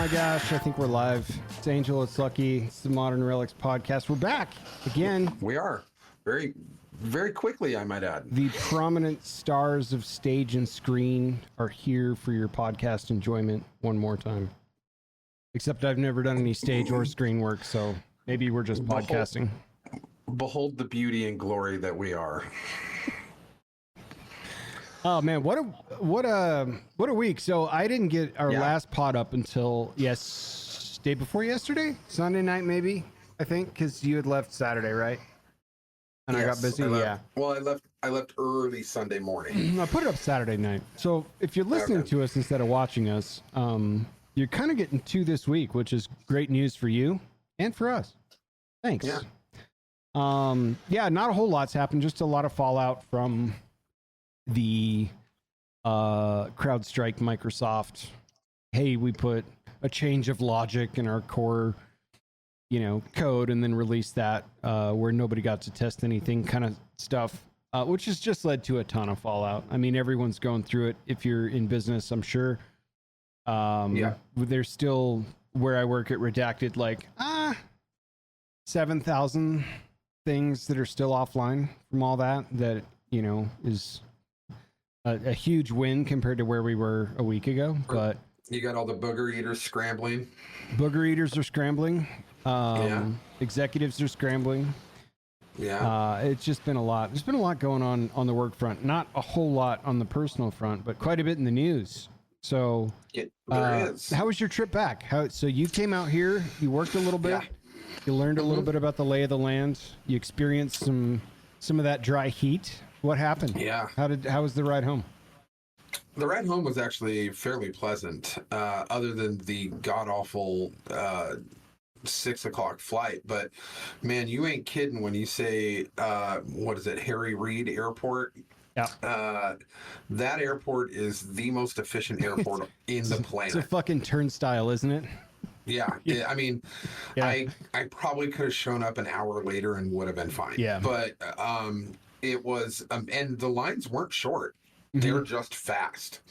my gosh, I think we're live. It's Angel, it's Lucky, it's the Modern Relics podcast. We're back again. We are. Very, very quickly, I might add. The prominent stars of stage and screen are here for your podcast enjoyment one more time. Except I've never done any stage or screen work, so maybe we're just podcasting. Behold the beauty and glory that we are. Oh man, what a week! So I didn't get our last pod up until day before yesterday, Sunday night maybe. I think because you had left Saturday, right? And yes, I got busy. Well, I left early Sunday morning. I put it up Saturday night. So if you're listening to us instead of watching us, you're kind of getting two this week, which is great news for you and for us. Thanks. Yeah. Not a whole lot's happened. Just a lot of fallout from the CrowdStrike Microsoft. Hey, we put a change of logic in our core, code, and then released that where nobody got to test anything kind of stuff, which has just led to a ton of fallout. I mean, everyone's going through it. If you're in business, I'm sure. There's still, where I work at Redacted, 7,000 things that are still offline from all that is a huge win compared to where we were a week ago. But you got all the booger eaters scrambling. Booger eaters are scrambling. Executives are scrambling. Yeah. It's just been a lot. There's been a lot going on the work front. Not a whole lot on the personal front, but quite a bit in the news. So there is. How was your trip back? So you came out here, you worked a little bit, you learned a little bit about the lay of the land, you experienced some of that dry heat. What happened? Yeah. How was the ride home? The ride home was actually fairly pleasant, other than the god-awful 6 o'clock flight. But, man, you ain't kidding when you say, what is it, Harry Reid Airport? Yeah. That airport is the most efficient airport in the planet. It's a fucking turnstile, isn't it? Yeah. I mean, I probably could have shown up an hour later and would have been fine. Yeah. But it was, and the lines weren't short. They're just fast.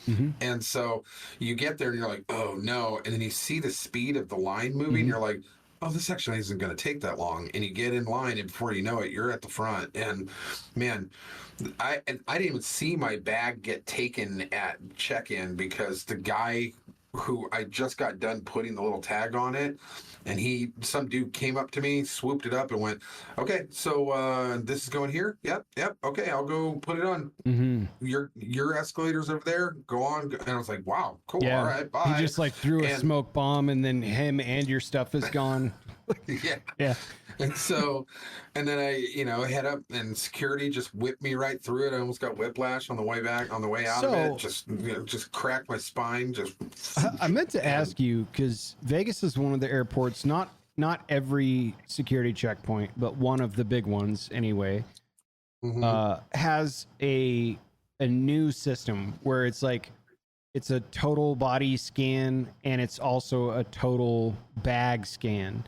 And so you get there and you're like, oh no. And then you see the speed of the line moving. You're like, oh, this actually isn't going to take that long. And you get in line, and before you know it, you're at the front. And man, I didn't even see my bag get taken at check-in because the guy who I just got done putting the little tag on it, and some dude came up to me, swooped it up, and went, okay, so this is going here? Yep, okay, I'll go put it on. Your escalator's over there, go on. And I was like, wow, cool, all right, bye. He just threw a smoke bomb, and then him and your stuff is gone. Yeah. And so, and then I head up, and security just whipped me right through it. I almost got whiplash on the way back, on the way out of it. Just cracked my spine. I meant to ask you, because Vegas is one of the airports, not every security checkpoint, but one of the big ones anyway, has a new system where it's it's a total body scan, and it's also a total bag scan.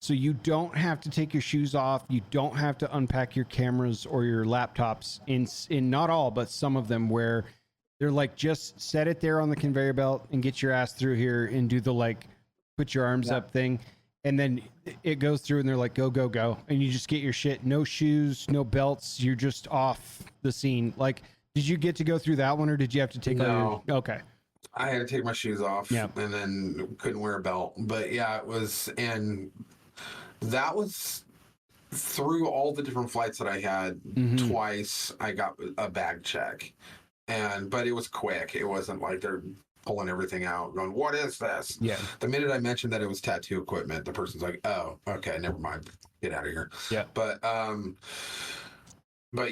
So you don't have to take your shoes off. You don't have to unpack your cameras or your laptops in not all, but some of them, where they're just set it there on the conveyor belt and get your ass through here and do the put your arms up thing. And then it goes through and they're like, go, go, go. And you just get your shit. No shoes, no belts. You're just off the scene. Did you get to go through that one, or did you have to take Okay. I had to take my shoes off and then couldn't wear a belt. But yeah, it was, and that was through all the different flights that I had. Twice I got a bag check, but it was quick. It wasn't like they're pulling everything out going, what is this? Yeah. The minute I mentioned that it was tattoo equipment, the person's like, oh, okay, never mind, get out of here. Yeah. But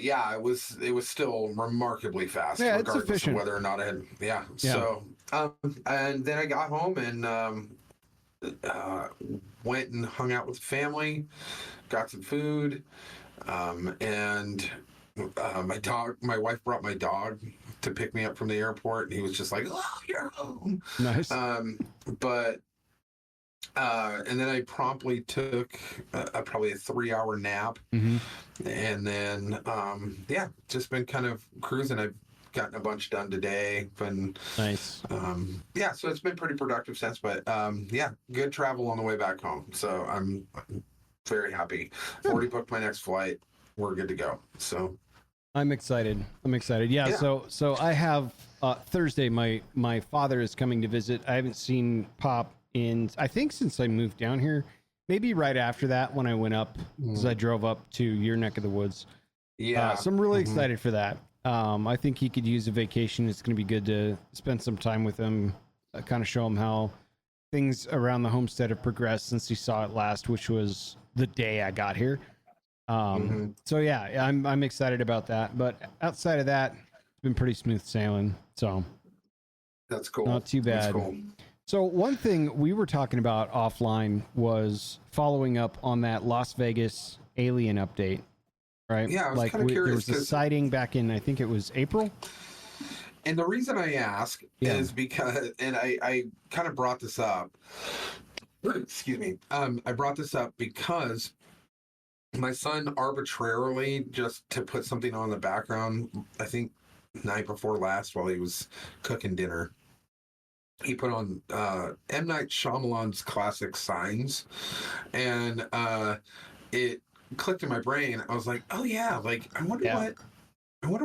yeah, it was still remarkably fast, regardless of whether or not I had. Yeah. So and then I got home and went and hung out with the family, got some food, and my wife brought my dog to pick me up from the airport, and he was just like, oh, you're home. Nice. And then I promptly took probably a 3-hour nap, and then just been kind of cruising. I've gotten a bunch done today. And Nice. yeah, so it's been pretty productive since. But yeah, good travel on the way back home. So I'm very happy. I've already booked my next flight. We're good to go. So I'm excited. Yeah. So I have Thursday. My father is coming to visit. I haven't seen Pop in, I think, since I moved down here. Maybe right after that when I went up, because I drove up to your neck of the woods. yeah, So I'm really excited for that. I think he could use a vacation. It's going to be good to spend some time with him, kind of show him how things around the homestead have progressed since he saw it last, which was the day I got here. So yeah, I'm excited about that. But outside of that, it's been pretty smooth sailing. So that's cool. not too bad. That's cool. So one thing we were talking about offline was following up on that Las Vegas alien update, right? Yeah, I was like kind of curious. There was a sighting back in, I think it was April. And the reason I ask is because, and I kind of brought this up. Excuse me. I brought this up because my son arbitrarily, just to put something on the background, I think night before last while he was cooking dinner, he put on M. Night Shyamalan's classic Signs, and it clicked in my brain. I was like, oh yeah, like I wonder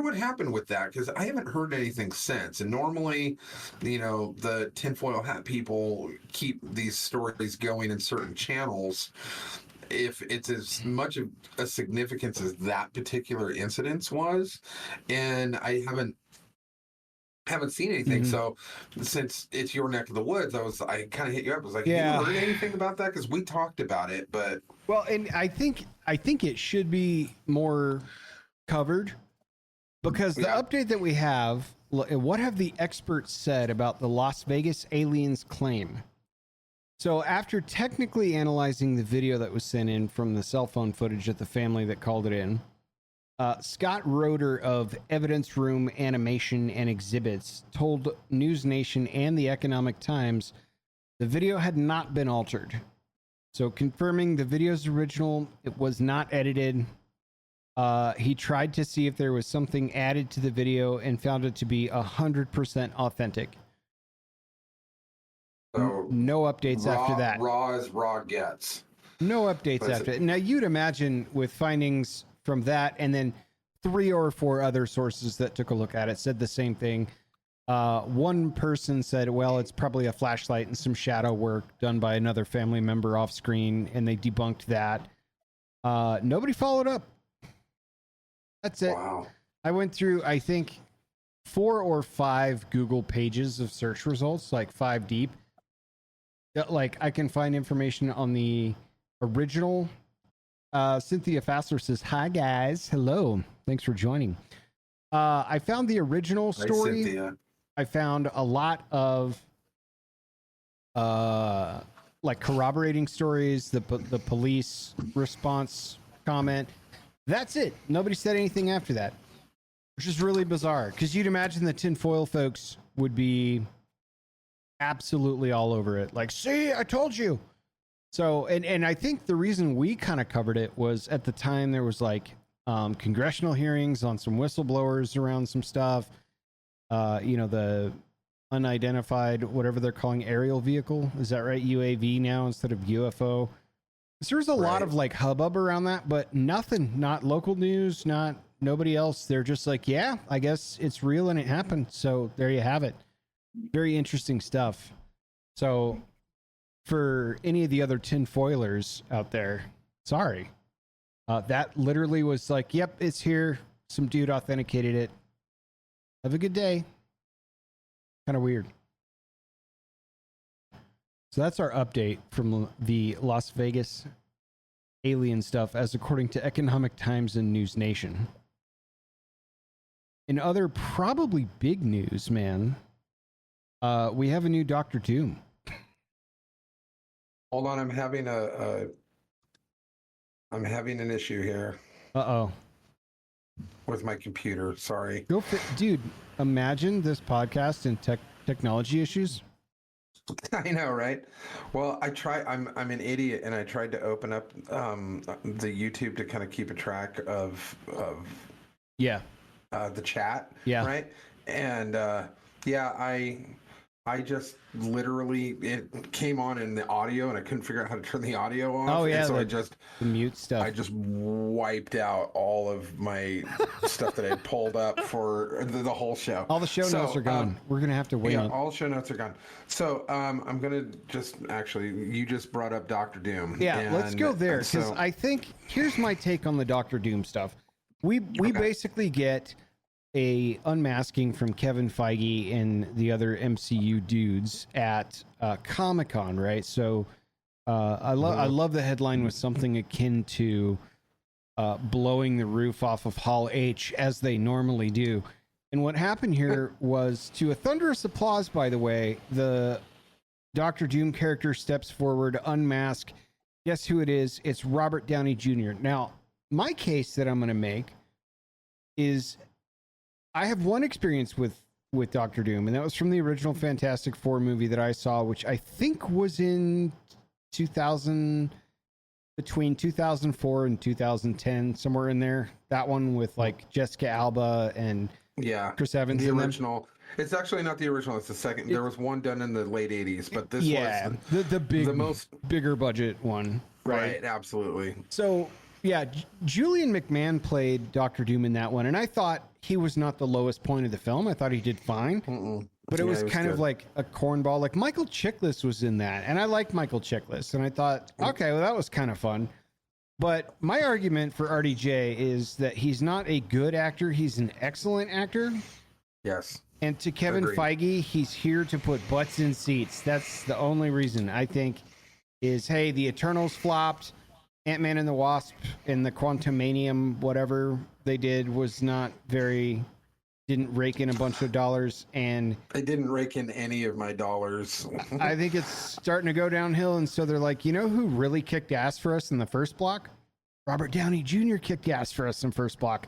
what happened with that, because I haven't heard anything since. And normally, the tinfoil hat people keep these stories going in certain channels. If it's as much of a significance as that particular incident was, and I haven't seen anything. So since it's your neck of the woods, I kind of hit you up. I was like, have you heard anything about that? Because we talked about it, but and I think it should be more covered, because the update that we have, what have the experts said about the Las Vegas aliens claim? So after technically analyzing the video that was sent in from the cell phone footage of the family that called it in, Scott Roeder of Evidence Room Animation and Exhibits told News Nation and the Economic Times the video had not been altered. So confirming the video's original, it was not edited. He tried to see if there was something added to the video and found it to be 100% authentic. So no updates after that. Raw as raw gets. No updates after that. Now, you'd imagine with findings from that and then 3 or 4 other sources that took a look at it said the same thing. One person said, well, it's probably a flashlight and some shadow work done by another family member off screen, and they debunked that. Nobody followed up. That's it. Wow. I went through, I think, 4 or 5 Google pages of search results, like 5 deep. Like, I can find information on the original. Cynthia Fassler says, hi, guys. Hello. Thanks for joining. I found the original story. Cynthia. I found a lot of like corroborating stories, the police response comment. That's it. Nobody said anything after that, which is really bizarre, because you'd imagine the tinfoil folks would be absolutely all over it. Like, see, I told you. So, and I think the reason we kind of covered it was at the time there was like congressional hearings on some whistleblowers around some stuff. The unidentified, whatever they're calling aerial vehicle. Is that right? UAV now instead of UFO. So there's a lot of like hubbub around that, but nothing, not local news, not nobody else. They're just like, yeah, I guess it's real and it happened. So there you have it. Very interesting stuff. So for any of the other tinfoilers out there, sorry. That literally was like, yep, it's here. Some dude authenticated it. Have a good day. Kind of weird. So that's our update from the Las Vegas alien stuff, as according to Economic Times and News Nation. In other probably big news, man, we have a new Doctor Doom. Hold on, I'm having an issue here. Uh-oh. With my computer, sorry. Dude, imagine this podcast and technology issues. I know, right? Well, I'm an idiot, and I tried to open up the YouTube to kind of keep a track of the chat. Yeah. Right? And yeah, I just literally, it came on in the audio and I couldn't figure out how to turn the audio off. Oh yeah, and so the mute stuff. I just wiped out all of my stuff that I pulled up for the whole show. All the show notes are gone. We're gonna have to wait. Yeah, all show notes are gone. So I'm gonna just actually, you just brought up Doctor Doom. Yeah, let's go there, because I think here's my take on the Doctor Doom stuff. We basically get a unmasking from Kevin Feige and the other MCU dudes at Comic-Con, right? So I love the headline with something akin to blowing the roof off of Hall H, as they normally do. And what happened here was, to a thunderous applause, by the way, the Doctor Doom character steps forward, unmasked. Guess who it is? It's Robert Downey Jr. Now, my case that I'm going to make is, I have one experience with Doctor Doom, and that was from the original Fantastic Four movie that I saw, which I think was in 2000, between 2004 and 2010, somewhere in there. That one with like Jessica Alba and Chris Evans. The original. It's actually not the original. It's the second. There was one done in the late 80s, but this was the most bigger budget one. Right, absolutely. So yeah, Julian McMahon played Doctor Doom in that one, and I thought he was not the lowest point of the film. I thought he did fine. But it was kind of like a cornball. Like Michael Chiklis was in that, and I liked Michael Chiklis, and I thought, okay, well, that was kind of fun. But my argument for RDJ is that he's not a good actor. He's an excellent actor. Yes. And to Kevin Feige, he's here to put butts in seats. That's the only reason, I think, is, hey, the Eternals flopped. Ant-Man and the Wasp and the Quantumanium, whatever they did, was not very... didn't rake in a bunch of dollars, and I didn't rake in any of my dollars. I think it's starting to go downhill, and so they're like, you know who really kicked ass for us in the first block? Robert Downey Jr. kicked ass for us in first block.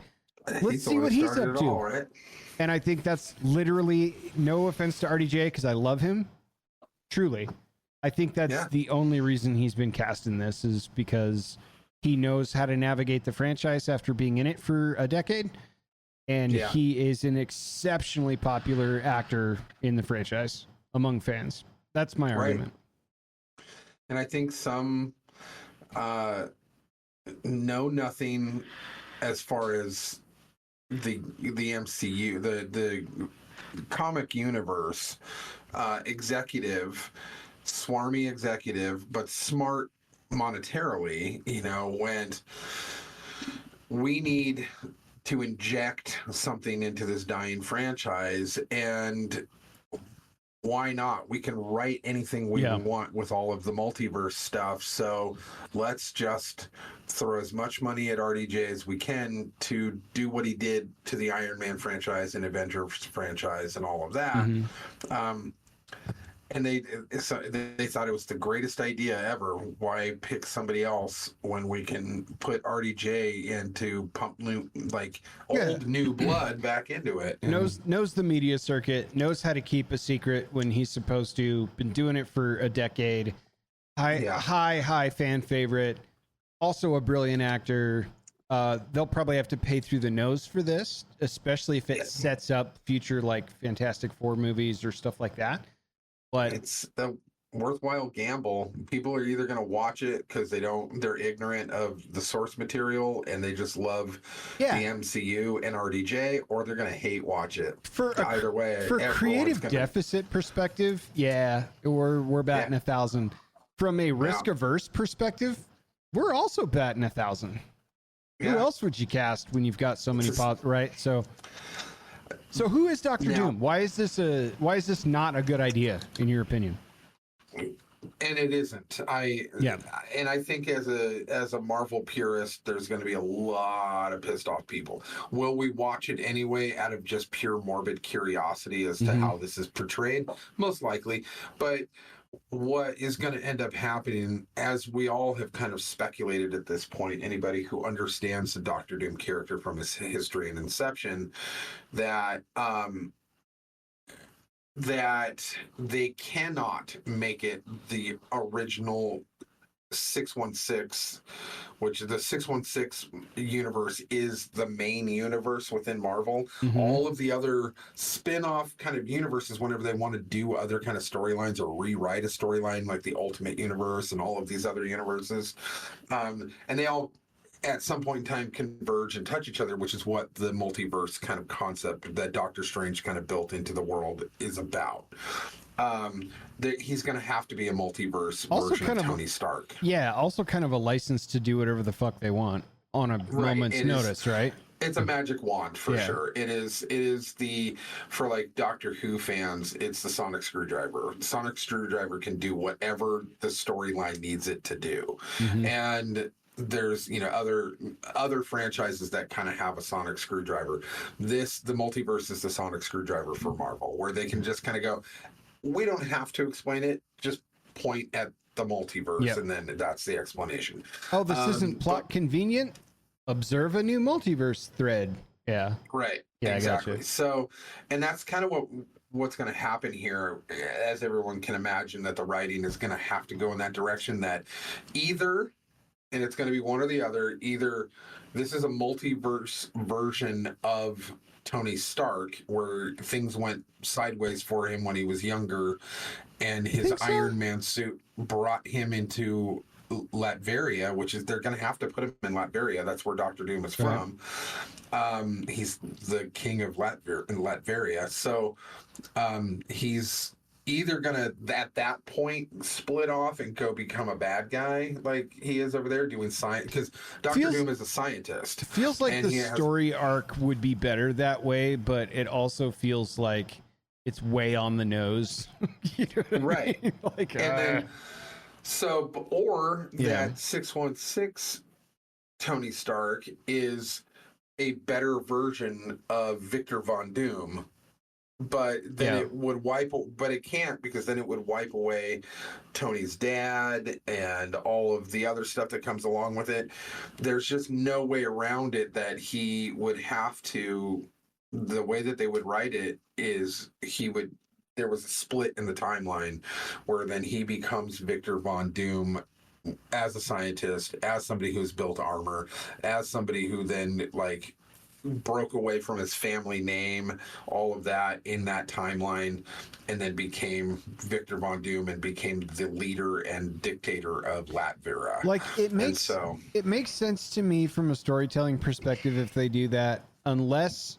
Let's see what he's up to. Right? And I think that's literally, no offense to RDJ, because I love him, truly. I think that's the only reason he's been cast in this, is because he knows how to navigate the franchise after being in it for a decade. And he is an exceptionally popular actor in the franchise among fans. That's my argument. And I think some know nothing as far as the MCU, the comic universe executive, swarmy executive, but smart monetarily, went, we need to inject something into this dying franchise, and why not? We can write anything we want with all of the multiverse stuff, so let's just throw as much money at RDJ as we can to do what he did to the Iron Man franchise and Avengers franchise and all of that. And they thought it was the greatest idea ever. Why pick somebody else when we can put RDJ in to pump new blood back into it? Knows the media circuit, knows how to keep a secret when he's supposed to. Been doing it for a decade. High fan favorite. Also a brilliant actor. They'll probably have to pay through the nose for this, especially if it sets up future like Fantastic Four movies or stuff like that. But it's a worthwhile gamble. People are either going to watch it because they're ignorant of the source material and they just love the MCU and RDJ, or they're going to hate watch it. Either way, for creative deficit perspective, we're batting 1,000. From a risk averse perspective, we're also batting 1,000. Who else would you cast when you've got so many right? So who is Doctor Doom? Why is this not a good idea in your opinion? And it isn't. I think as a Marvel purist, there's going to be a lot of pissed off people. Will we watch it anyway out of just pure morbid curiosity as to how this is portrayed? Most likely. But what is going to end up happening, as we all have kind of speculated at this point, anybody who understands the Doctor Doom character from his history and inception, that they cannot make it the original 616, which the 616 universe is the main universe within Marvel. All of the other spin-off kind of universes, whenever they want to do other kind of storylines or rewrite a storyline, like the Ultimate Universe and all of these other universes, and they all at some point in time converge and touch each other, which is what the multiverse kind of concept that Doctor Strange kind of built into the world is about. He's going to have to be a multiverse Also version kind of of- Tony Stark. Yeah, also kind of a license to do whatever the fuck they want on a moment's it is- notice, right? It's a magic wand for Yeah. sure. It is the, for like Doctor Who fans, it's the sonic screwdriver. Sonic screwdriver can do whatever the storyline needs it to do. And there's, you know, other franchises that kind of have a sonic screwdriver. The multiverse is the sonic screwdriver for Marvel, where they can just kind of go, we don't have to explain it, just point at the multiverse. Yep. And then that's the explanation. Oh, this isn't plot convenient? Observe a new multiverse thread. Yeah. Right. Yeah, exactly. I gotcha. So, and that's kind of what's going to happen here, as everyone can imagine, that the writing is going to have to go in that direction, that either, and it's going to be one or the other, either this is a multiverse version of Tony Stark, where things went sideways for him when he was younger, and his think so? Iron Man suit brought him into Latveria, which is, they're going to have to put him in Latveria. That's where Doctor Doom is from. He's the king of Latveria. So he's either going to, at that point, split off and go become a bad guy like he is over there doing science, because Doctor Doom is a scientist. Feels like and the story arc would be better that way, but it also feels like it's way on the nose. You know what I Right. mean? Like, And then, so, or Yeah. that 616 Tony Stark is a better version of Victor Von Doom, but then it would but it can't, because then it would wipe away Tony's dad and all of the other stuff that comes along with it. There's just no way around it that he would have to, the way that they would write it is there was a split in the timeline where then he becomes Victor Von Doom as a scientist, as somebody who's built armor, as somebody who then like broke away from his family name, all of that in that timeline, and then became Victor Von Doom and became the leader and dictator of Latveria. like it makes sense to me from a storytelling perspective if they do that, unless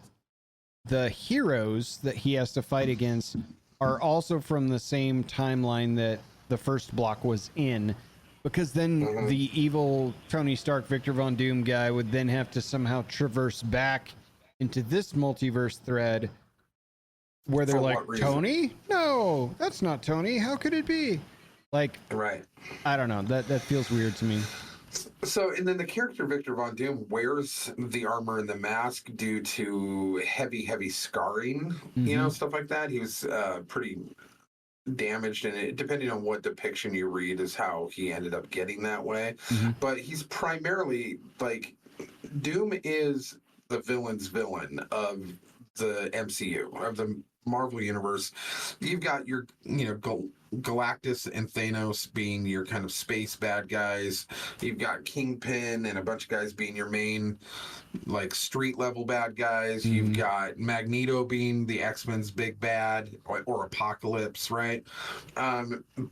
the heroes that he has to fight against are also from the same timeline that the first block was in, because then the evil Tony Stark, Victor Von Doom guy would then have to somehow traverse back into this multiverse thread where they're For like, what reason? Tony? No, that's not Tony. How could it be? Like, Right. I don't know. That feels weird to me. So, and then the character Victor Von Doom wears the armor and the mask due to heavy scarring, you know, stuff like that. He was pretty damaged, and it, depending on what depiction you read, is how he ended up getting that way. But he's primarily, like, Doom is the villain's villain of the MCU, of the Marvel Universe. You've got your, you know, Galactus and Thanos being your kind of space bad guys. You've got Kingpin and a bunch of guys being your main, like, street level bad guys. You've got Magneto being the X-Men's big bad, or Apocalypse, right?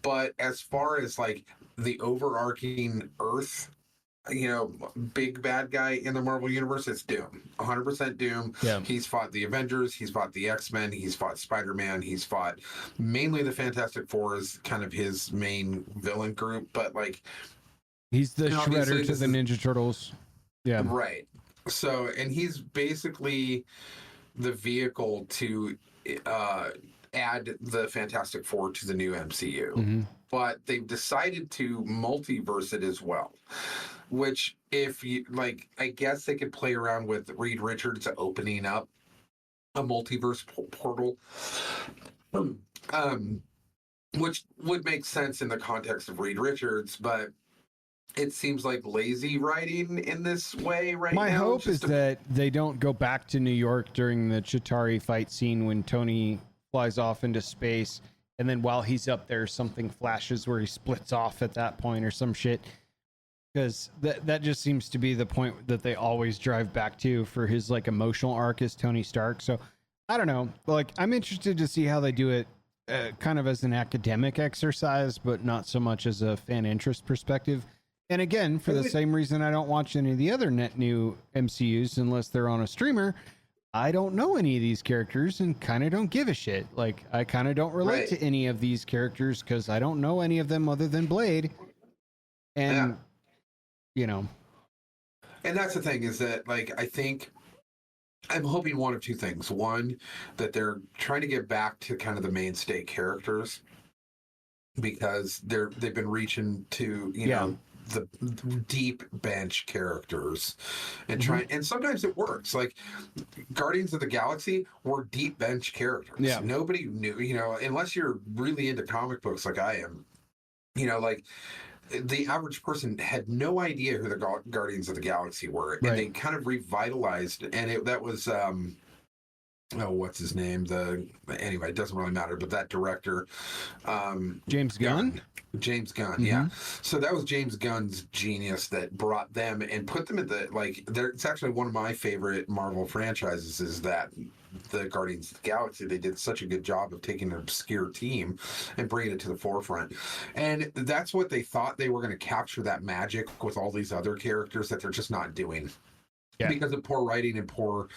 But as far as like the overarching Earth, you know, big bad guy in the Marvel Universe, it's Doom. 100% Doom. Yeah. He's fought the Avengers, he's fought the X-Men, he's fought Spider-Man, he's fought mainly the Fantastic Four is kind of his main villain group, but like, He's the and obviously Shredder to this the is- Ninja Turtles. Yeah. right. So, and he's basically the vehicle to add the Fantastic Four to the new MCU. But they've decided to multiverse it as well, which, if you like, I guess they could play around with Reed Richards opening up a multiverse portal, which would make sense in the context of Reed Richards, but it seems like lazy writing in this way right now. My hope is just to- that they don't go back to New York during the Chitauri fight scene when Tony flies off into space and then while he's up there, something flashes where he splits off at that point or some shit. Because that just seems to be the point that they always drive back to for his like emotional arc as Tony Stark. So I don't know. Like, I'm interested to see how they do it, kind of as an academic exercise, but not so much as a fan interest perspective. And again, for the same reason I don't watch any of the other net new MCUs unless they're on a streamer. I don't know any of these characters and kind of don't give a shit. Like, I kind of don't relate to any of these characters because I don't know any of them other than Blade. And, you know. And that's the thing is that, like, I think I'm hoping one of two things. One, that they're trying to get back to kind of the mainstay characters because they've been reaching to, you know, the deep bench characters and trying, and sometimes it works. Like Guardians of the Galaxy were deep bench characters. Yeah. Nobody knew, you know, unless you're really into comic books like I am, you know, like the average person had no idea who the Guardians of the Galaxy were. And they kind of revitalized, and that was, what's his name? Anyway, it doesn't really matter, but that director, James Gunn? James Gunn, yeah. So that was James Gunn's genius that brought them and put them in it's actually one of my favorite Marvel franchises is that the Guardians of the Galaxy. They did such a good job of taking an obscure team and bringing it to the forefront. And that's what they thought they were going to capture that magic with all these other characters that they're just not doing. Yeah. Because of poor writing and poor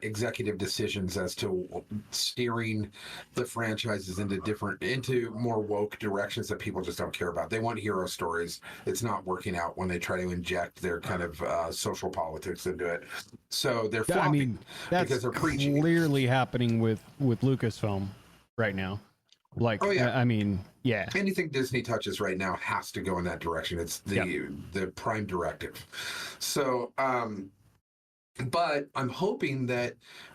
executive decisions as to steering the franchises into more woke directions that people just don't care about. They want hero stories. It's not working out when they try to inject their kind of social politics into it. So they're flopping. I mean, that's because they're preaching. Clearly happening with Lucasfilm right now. Like, I mean, yeah. Anything Disney touches right now has to go in that direction. It's the prime directive. So, but I'm hoping that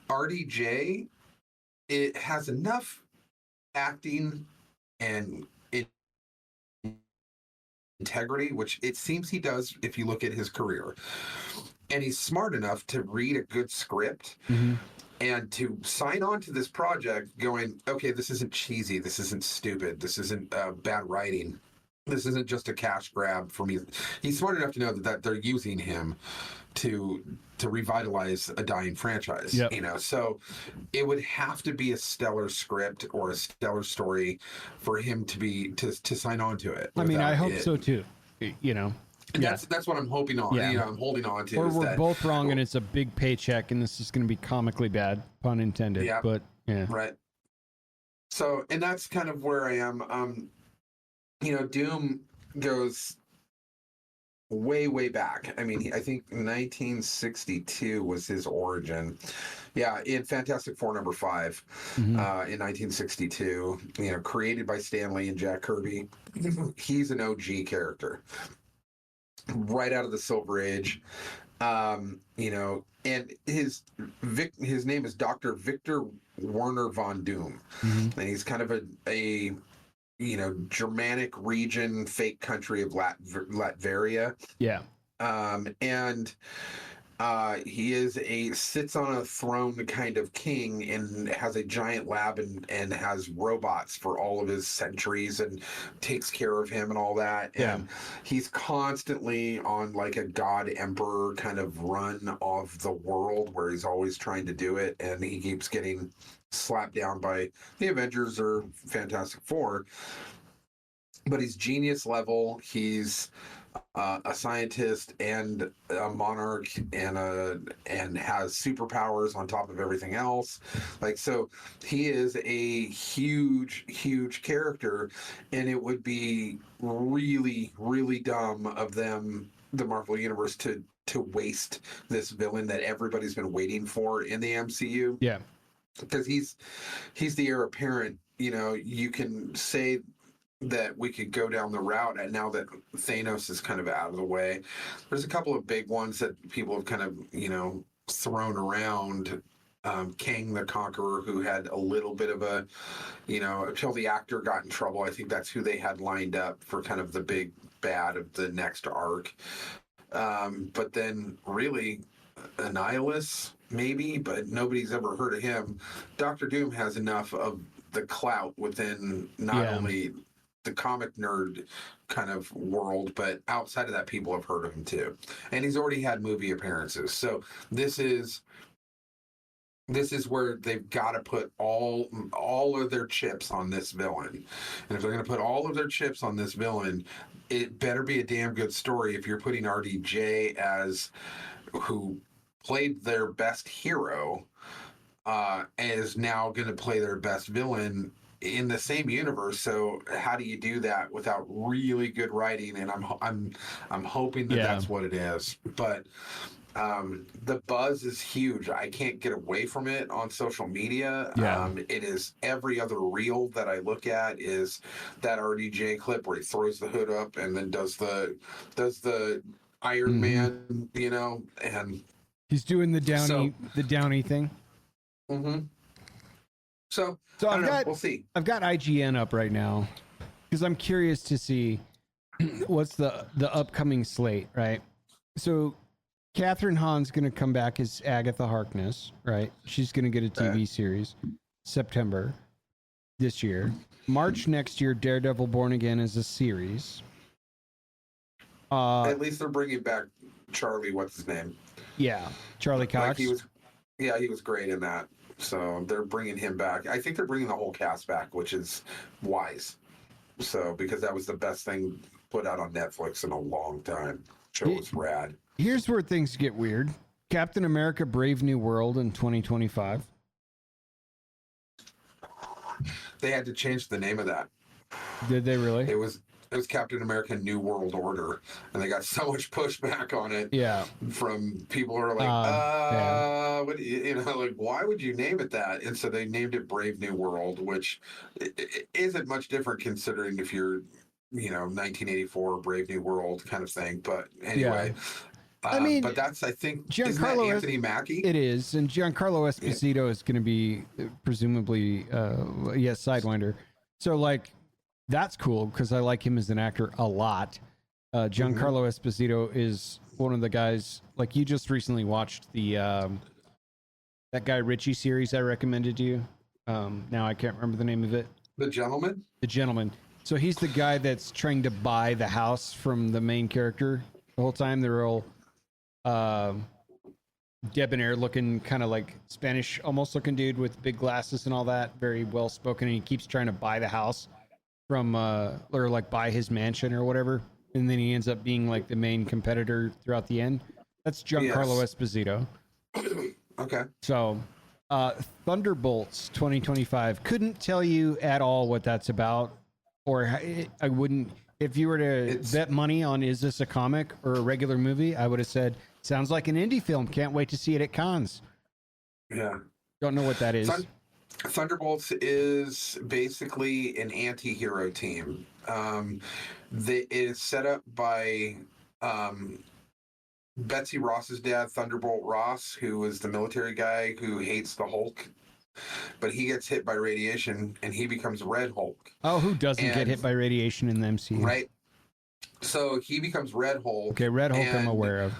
RDJ, it has enough acting and integrity, which it seems he does if you look at his career. And he's smart enough to read a good script and to sign on to this project going, okay, this isn't cheesy, this isn't stupid, this isn't bad writing, this isn't just a cash grab for me. He's smart enough to know that they're using him to revitalize a dying franchise, you know. So it would have to be a stellar script or a stellar story for him to sign on to it. I mean, I hope so too. You know, and that's what I'm hoping on. You know, I'm holding on to. Or we're both wrong, and it's a big paycheck, and this is going to be comically bad, pun intended. Yeah, but right. So, and that's kind of where I am. You know, Doom goes way back. I mean, I think 1962 was his origin. Yeah, in Fantastic Four #5 in 1962, you know, created by Stan Lee and Jack Kirby. He's an OG character right out of the Silver Age. You know, and his name is Dr. Victor Werner von Doom, and he's kind of a you know, Germanic region, fake country of Latveria. Yeah. And he sits on a throne kind of king and has a giant lab and has robots for all of his sentries and takes care of him and all that. And he's constantly on like a god emperor kind of run of the world where he's always trying to do it. And he keeps getting slapped down by the Avengers or Fantastic Four, but he's genius level. He's a scientist and a monarch and has superpowers on top of everything else. Like, so he is a huge character, and it would be really dumb of them, the Marvel Universe, to waste this villain that everybody's been waiting for in the MCU. Yeah. Because he's the heir apparent. You know, you can say that we could go down the route, and now that Thanos is kind of out of the way, there's a couple of big ones that people have kind of, you know, thrown around. Kang the Conqueror, who had a little bit of a, you know, until the actor got in trouble, I think that's who they had lined up for kind of the big bad of the next arc. But then really Annihilus, maybe, but nobody's ever heard of him. Dr. Doom has enough of the clout within not only the comic nerd kind of world, but outside of that, people have heard of him too. And he's already had movie appearances. So this is where they've got to put all of their chips on this villain. And if they're going to put all of their chips on this villain, it better be a damn good story. If you're putting RDJ as who played their best hero, is now going to play their best villain in the same universe. So how do you do that without really good writing? And I'm hoping that that's what it is. But the buzz is huge. I can't get away from it on social media. It is every other reel that I look at is that RDJ clip where he throws the hood up and then does the Ironman, you know, and he's doing the Downey thing. So I don't know. We'll see. I've got IGN up right now because I'm curious to see what's the upcoming slate, right? So Catherine Hahn's going to come back as Agatha Harkness, right? She's going to get a TV series September this year. March next year, Daredevil Born Again is a series. At least they're bringing back Charlie, what's his name? Yeah, Charlie Cox. He was great in that. So they're bringing him back. I think they're bringing the whole cast back, which is wise. So because that was the best thing put out on Netflix in a long time. Show was rad. Here's where things get weird. Captain America: Brave New World in 2025. They had to change the name of that. Did they really? It was Captain America: New World Order, and they got so much pushback on it. Yeah, from people who are like, what, you know, like, why would you name it that? And so they named it Brave New World, which isn't much different considering if you're, you know, 1984 Brave New World kind of thing. But anyway. I mean, but that's, I think, isn't that Anthony Mackie? It is, and Giancarlo Esposito is going to be presumably, Sidewinder. So, like, that's cool because I like him as an actor a lot. Giancarlo Esposito is one of the guys, like, you just recently watched the that Guy Ritchie series I recommended to you. Now I can't remember the name of it. The Gentleman? The Gentleman. So he's the guy that's trying to buy the house from the main character the whole time. They're all debonair looking, kind of like Spanish almost looking dude with big glasses and all that, very well spoken, and he keeps trying to buy the house from or like buy his mansion or whatever, and then he ends up being like the main competitor throughout the end. That's Giancarlo Esposito. Okay. So Thunderbolts 2025, couldn't tell you at all what that's about, or I wouldn't, if you were to bet money on is this a comic or a regular movie, I would have said sounds like an indie film. Can't wait to see it at cons. Yeah. Don't know what that is. Thunderbolts is basically an anti-hero team. It is set up by Betsy Ross's dad, Thunderbolt Ross, who is the military guy who hates the Hulk. But he gets hit by radiation and he becomes Red Hulk. Oh, who doesn't get hit by radiation in the MCU? Right. So he becomes Red Hulk. Okay, Red Hulk I'm aware of.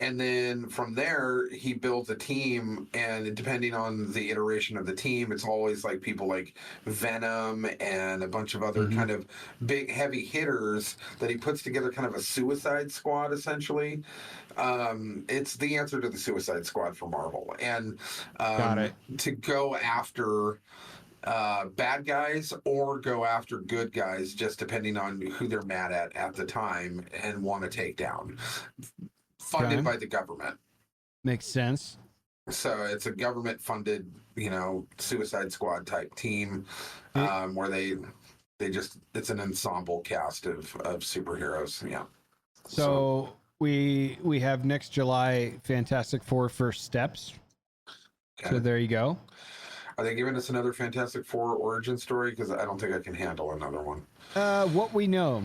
And then from there, he builds a team, and depending on the iteration of the team, it's always like people like Venom and a bunch of other kind of big, heavy hitters that he puts together, kind of a Suicide Squad, essentially. It's the answer to the Suicide Squad for Marvel. And to go after bad guys or go after good guys, just depending on who they're mad at the time and want to take down. Funded by the government. Makes sense. So it's a government-funded, you know, Suicide Squad type team, where they just, it's an ensemble cast of superheroes. Yeah. So we have next July Fantastic Four First Steps. Okay. So there you go. Are they giving us another Fantastic Four origin story? Because I don't think I can handle another one. What we know.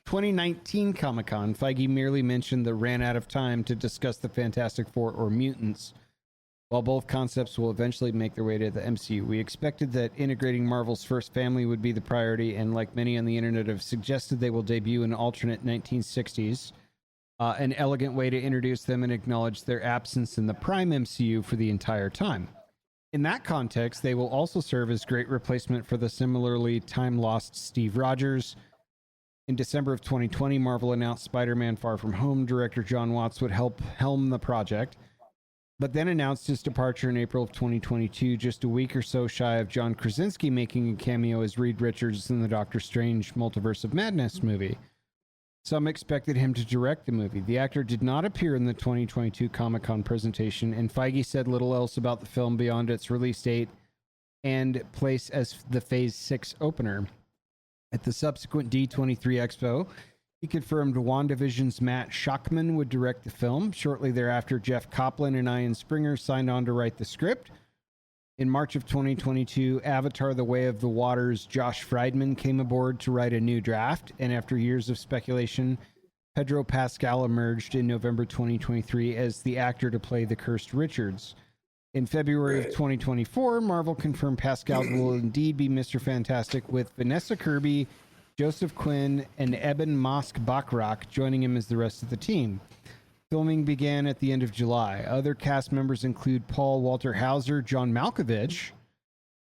2019 Comic-Con, Feige merely mentioned the ran out of time to discuss the Fantastic Four or mutants. While both concepts will eventually make their way to the MCU, we expected that integrating Marvel's first family would be the priority, and like many on the internet have suggested, they will debut in alternate 1960s, an elegant way to introduce them and acknowledge their absence in the Prime MCU for the entire time. In that context, they will also serve as great replacement for the similarly time-lost Steve Rogers. In December of 2020, Marvel announced Spider-Man Far From Home director John Watts would help helm the project, but then announced his departure in April of 2022, just a week or so shy of John Krasinski making a cameo as Reed Richards in the Doctor Strange Multiverse of Madness movie. Some expected him to direct the movie. The actor did not appear in the 2022 Comic-Con presentation, and Feige said little else about the film beyond its release date and place as the Phase 6 opener. At the subsequent D23 Expo, he confirmed WandaVision's Matt Shakman would direct the film. Shortly thereafter, Jeff Copland and Ian Springer signed on to write the script. In March of 2022, Avatar: The Way of the Water's Josh Friedman came aboard to write a new draft, and after years of speculation, Pedro Pascal emerged in November 2023 as the actor to play the cursed Richards. In February of 2024, Marvel confirmed Pascal will indeed be Mr. Fantastic, with Vanessa Kirby, Joseph Quinn, and Eben Mosk-Bachrach joining him as the rest of the team. Filming began at the end of July. Other cast members include Paul Walter Hauser, John Malkovich,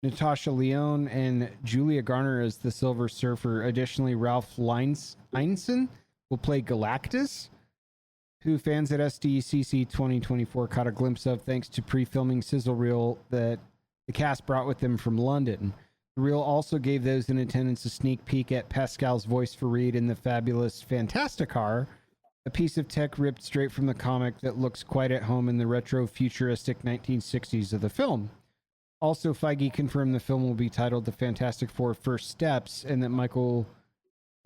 Natasha Lyonne, and Julia Garner as the Silver Surfer. Additionally, Ralph Ineson will play Galactus, who fans at SDCC 2024 caught a glimpse of thanks to pre-filming sizzle reel that the cast brought with them from London. The reel also gave those in attendance a sneak peek at Pascal's voice for Reed in the fabulous Fantasticar, a piece of tech ripped straight from the comic that looks quite at home in the retro-futuristic 1960s of the film. Also, Feige confirmed the film will be titled The Fantastic Four First Steps, and that Michael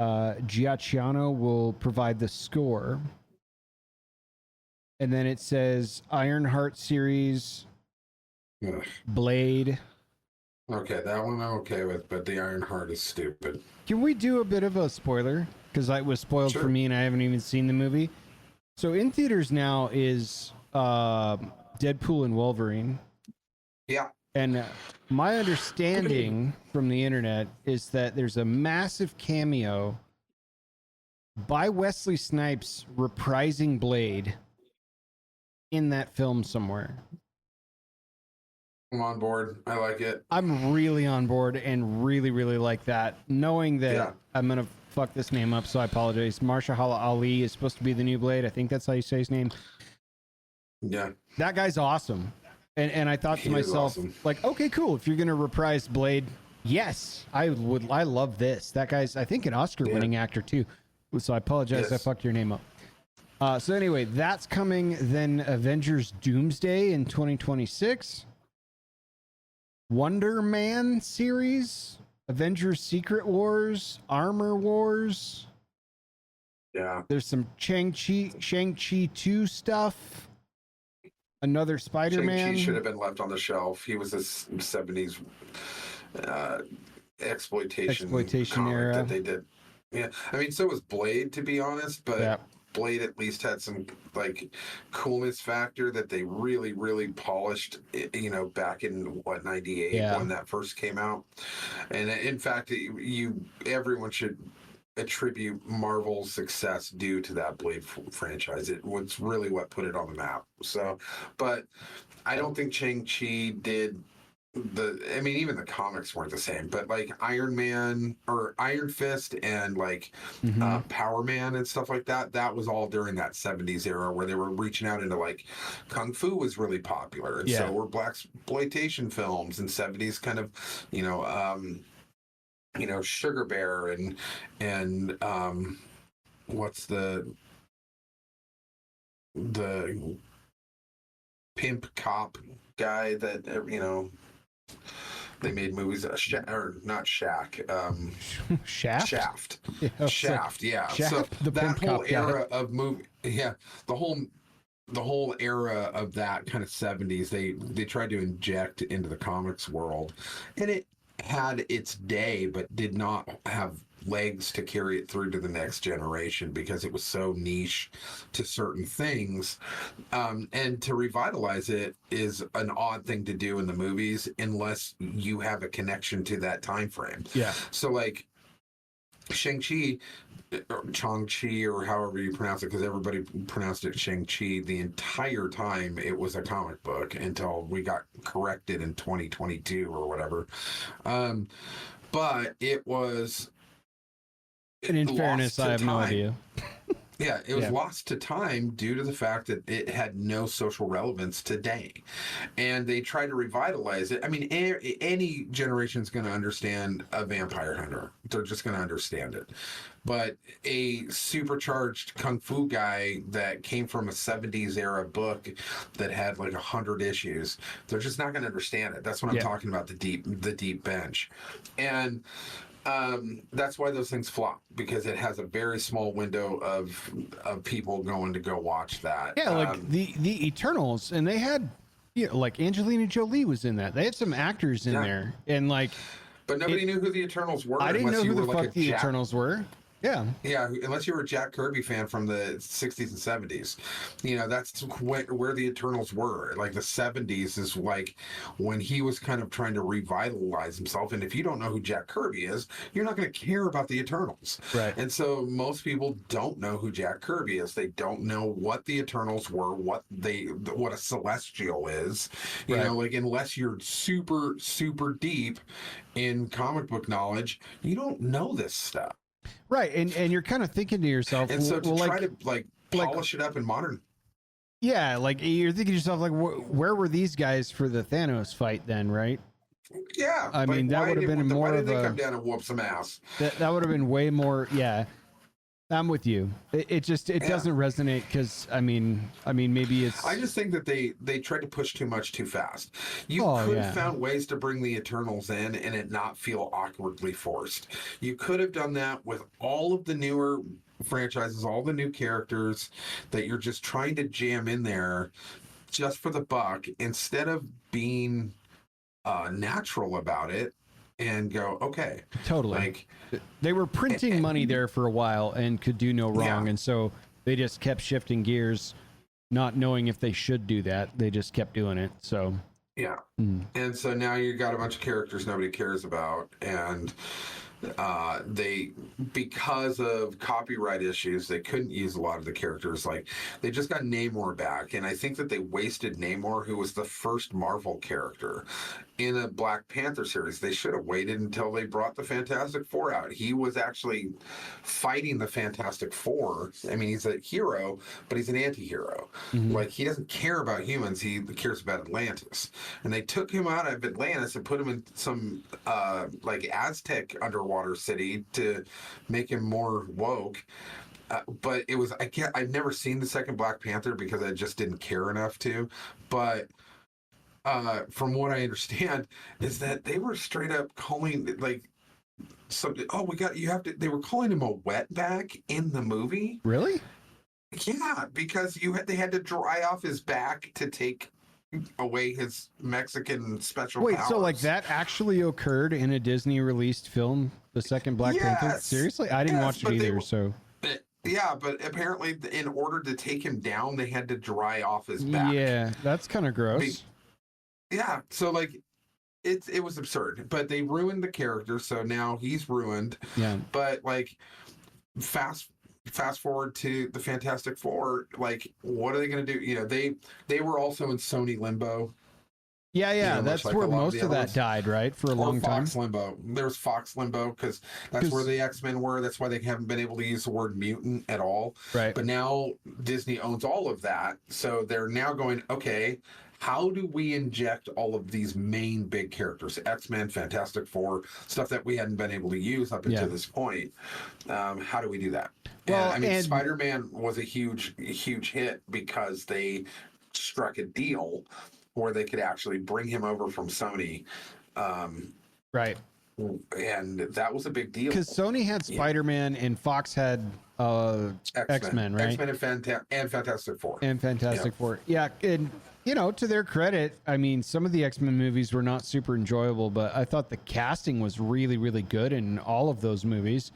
Giacchino will provide the score. And then it says Ironheart series, Ugh. Blade. Okay, that one I'm okay with, but the Ironheart is stupid. Can we do a bit of a spoiler? Because it was spoiled for me and I haven't even seen the movie. So in theaters now is Deadpool and Wolverine. Yeah. And my understanding from the internet is that there's a massive cameo by Wesley Snipes reprising Blade in that film somewhere. I'm on board. I like it. I'm really on board and really, really like that. Knowing that I'm going to fuck this name up, so I apologize. Mahershala Ali is supposed to be the new Blade. I think that's how you say his name. Yeah. That guy's awesome. And I thought to myself, like, okay, cool. If you're going to reprise Blade, yes, I would. I love this. That guy's, I think, an Oscar-winning actor, too. So I apologize. I fucked your name up. So anyway, that's coming. Then Avengers Doomsday in 2026. Wonder Man series, Avengers Secret Wars, Armor Wars. Yeah. There's some Shang-Chi 2 stuff. Another Spider-Man. Shang-Chi should have been left on the shelf. He was this 70s exploitation era that they did. Yeah. I mean, so was Blade, to be honest, but Blade at least had some like coolness factor that they really, really polished, you know, back in 98 when that first came out. And in fact, everyone should attribute Marvel's success due to that Blade franchise. It was really what put it on the map. So, but I don't think Shang-Chi did I mean, even the comics weren't the same, but like Iron Man or Iron Fist and like Power Man and stuff like that, that was all during that 70s era where they were reaching out into like Kung Fu was really popular. And so were blaxploitation films and 70s kind of, you know, Sugar Bear and what's the pimp cop guy that, you know, they made movies, or not Shaq, Shaft. Shaft. Yeah, Shaft, yeah. Shaft, so that whole era of movie, the whole era of that kind of 70s, they tried to inject into the comics world, and it had its day, but did not have legs to carry it through to the next generation because it was so niche to certain things. And to revitalize it is an odd thing to do in the movies unless you have a connection to that time frame. Yeah. So like Shang-Chi, or Chang-Chi, or however you pronounce it, because everybody pronounced it Shang-Chi the entire time it was a comic book until we got corrected in 2022 or whatever. But it was. And in fairness, I have no idea. Yeah, it was lost to time due to the fact that it had no social relevance today. And they tried to revitalize it. I mean, any generation's going to understand a vampire hunter. They're just going to understand it. But a supercharged kung fu guy that came from a 70s era book that had like 100 issues, they're just not going to understand it. That's what I'm talking about, the deep bench. And that's why those things flop, because it has a very small window of people going to go watch that. Yeah, like the Eternals, and they had, like Angelina Jolie was in that. They had some actors in there, and like, but nobody knew who the Eternals were. I didn't know who the fuck the Eternals were. Yeah. Yeah, unless you were a Jack Kirby fan from the 60s and 70s. That's where the Eternals were. Like the 70s is like when he was kind of trying to revitalize himself. And if you don't know who Jack Kirby is, you're not going to care about the Eternals. Right. And so most people don't know who Jack Kirby is. They don't know what the Eternals were, what a Celestial is. You know, like unless you're super, super deep in comic book knowledge, you don't know this stuff. Right, and you're kind of thinking to yourself, and so to try to polish it up in modern, like you're thinking to yourself, like, where were these guys for the Thanos fight then, right? Yeah, I mean that would have been more of a. Why did they come down and whoop some ass? That would have been way more. Yeah, I'm with you. It doesn't resonate because I mean maybe it's. I just think that they tried to push too much too fast. You could have found ways to bring the Eternals in and it not feel awkwardly forced. You could have done that with all of the newer franchises, all the new characters that you're just trying to jam in there just for the buck, instead of being natural about it. And go, okay. Totally. Like, they were printing money there for a while and could do no wrong. And so they just kept shifting gears, not knowing if they should do that. They just kept doing it. So, yeah. And so now you got a bunch of characters nobody cares about. And because of copyright issues, they couldn't use a lot of the characters. Like, they just got Namor back. And I think that they wasted Namor, who was the first Marvel character in a Black Panther series. They should have waited until they brought the Fantastic Four out. He was actually fighting the Fantastic Four. I mean, he's a hero, but he's an anti-hero. Like, he doesn't care about humans. He cares about Atlantis. And they took him out of Atlantis and put him in some like Aztec underwater city to make him more woke. But it was, I've never seen the second Black Panther because I just didn't care enough to. But from what I understand, is that they were straight up calling like something. Oh, they were calling him a wetback in the movie. Really? Yeah, because they had to dry off his back to take away his Mexican special powers. So like that actually occurred in a Disney released film, the second Black Panther? Seriously? I didn't watch it either, so. Yeah, but apparently in order to take him down, they had to dry off his back. Yeah, that's kind of gross. Yeah, so like it was absurd, but they ruined the character, so now he's ruined. Yeah. But like fast forward to the Fantastic Four, like what are they going to do? They were also in Sony limbo. Yeah, that's like where most of that died, right? For a long time. Fox limbo. There's Fox limbo because that's where the X-Men were. That's why they haven't been able to use the word mutant at all. Right. But now Disney owns all of that, so they're now going, okay, how do we inject all of these main big characters, X-Men, Fantastic Four, stuff that we hadn't been able to use up until this point? How do we do that? Well, and Spider-Man was a huge hit because they struck a deal where they could actually bring him over from Sony. Right. And that was a big deal. Because Sony had Spider-Man and Fox had X-Men, right? X-Men and Fantastic Four. And Fantastic Four. Yeah, and to their credit, I mean, some of the X-Men movies were not super enjoyable, but I thought the casting was really, really good in all of those movies.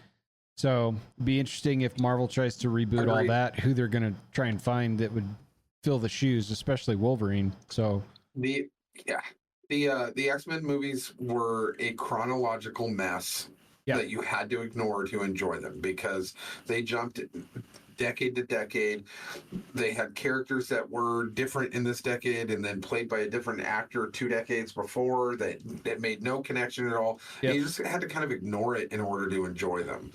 So it'd be interesting if Marvel tries to reboot all that, who they're going to try and find that would fill the shoes, especially Wolverine. So the X-Men movies were a chronological mess Yeah. that you had to ignore to enjoy them, because they jumped decade to decade. They had characters that were different in this decade and then played by a different actor 2 decades before that made no connection at all. Yep. And you just had to kind of ignore it in order to enjoy them,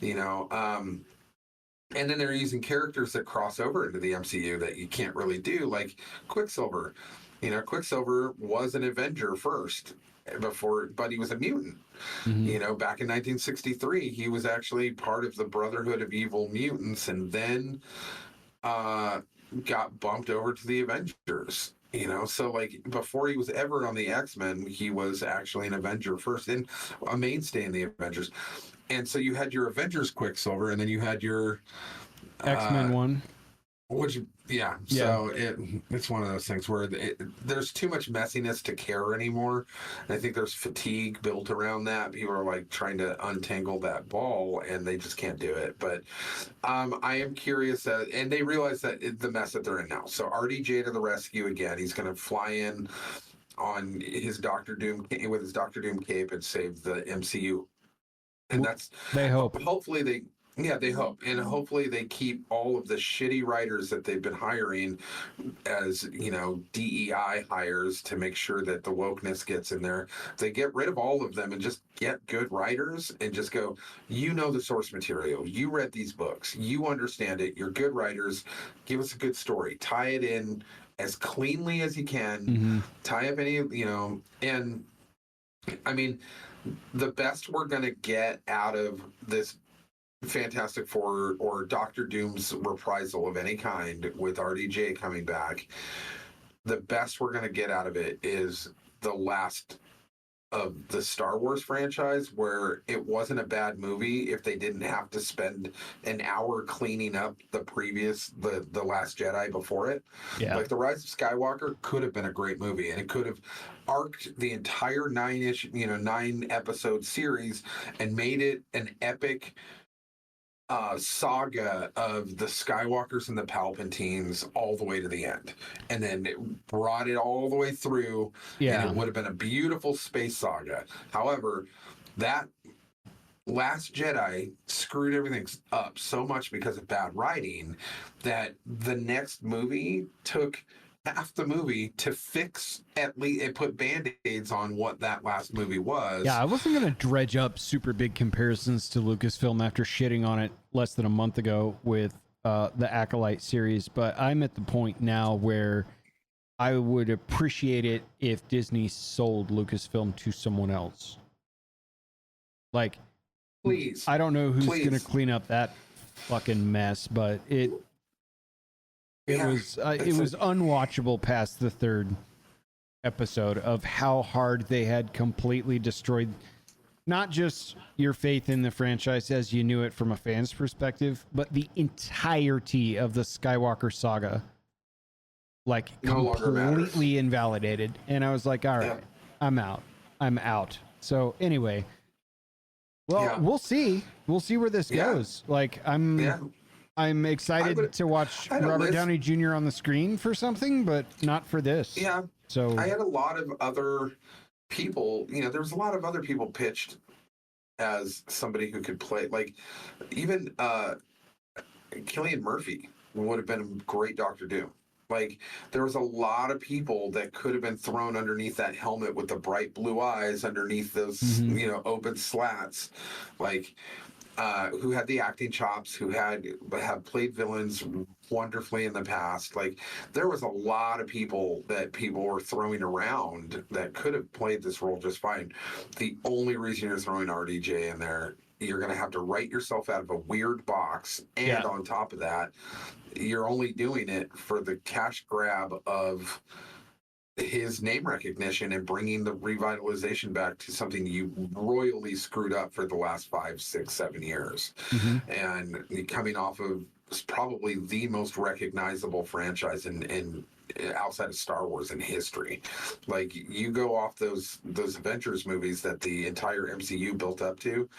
you know. And then they're using characters that cross over into the MCU that you can't really do, like Quicksilver. You know, Quicksilver was an Avenger first, but he was a mutant. You know, back in 1963, he was actually part of the Brotherhood of Evil Mutants, and then got bumped over to the Avengers. You know, so like before he was ever on the X-Men, he was actually an Avenger first and a mainstay in the Avengers. And so you had your Avengers Quicksilver, and then you had your X-Men one. Which, yeah. So it's one of those things where there's too much messiness to care anymore. And I think there's fatigue built around that. People are like trying to untangle that ball, and they just can't do it. But I am curious and they realize that the mess that they're in now. So RDJ to the rescue again. He's going to fly in on his Doctor Doom with his Doctor Doom cape and save the MCU. And that's they hope. Hopefully they hope. And hopefully they keep all of the shitty writers that they've been hiring as, you know, DEI hires to make sure that the wokeness gets in there. They get rid of all of them and just get good writers and just go, you know, the source material. You read these books. You understand it. You're good writers. Give us a good story. Tie it in as cleanly as you can. Tie up any, you know, and I mean, the best we're going to get out of this Fantastic Four or Doctor Doom's reprisal of any kind with RDJ coming back, the best we're going to get out of it is the last of the Star Wars franchise, where it wasn't a bad movie if they didn't have to spend an hour cleaning up the Last Jedi before it. Yeah. Like The Rise of Skywalker could have been a great movie, and it could have arced the entire 9-episode series and made it an epic saga of the Skywalkers and the Palpatines all the way to the end, and then it brought it all the way through. Yeah, and it would have been a beautiful space saga. However, that Last Jedi screwed everything up so much because of bad writing that the next movie took half the movie to fix, at least it put band-aids on what that last movie was. Yeah, I wasn't going to dredge up super big comparisons to Lucasfilm after shitting on it less than a month ago with the Acolyte series, but I'm at the point now where I would appreciate it if Disney sold Lucasfilm to someone else. Like, please. I don't know who's going to clean up that fucking mess, but it was unwatchable past the third episode of how hard they had completely destroyed not just your faith in the franchise as you knew it from a fan's perspective, but the entirety of the Skywalker saga, like completely invalidated. And I was like, all right, I'm out. So anyway, we'll see where this goes. Like I'm excited to watch Robert Downey Jr. on the screen for something, but not for this. Yeah. So I had a lot of other people, there was a lot of other people pitched as somebody who could play, like even Cillian Murphy would have been a great Doctor Doom. Like, there was a lot of people that could have been thrown underneath that helmet with the bright blue eyes underneath those, open slats. Like, who had the acting chops, who have played villains wonderfully in the past. Like, there was a lot of people that people were throwing around that could have played this role just fine. The only reason you're throwing RDJ in there, you're going to have to write yourself out of a weird box. And on top of that, you're only doing it for the cash grab of his name recognition and bringing the revitalization back to something you royally screwed up for the last 5, 6, 7 years. And coming off of probably the most recognizable franchise in outside of Star Wars in history. Like, you go off those Avengers movies that the entire MCU built up to,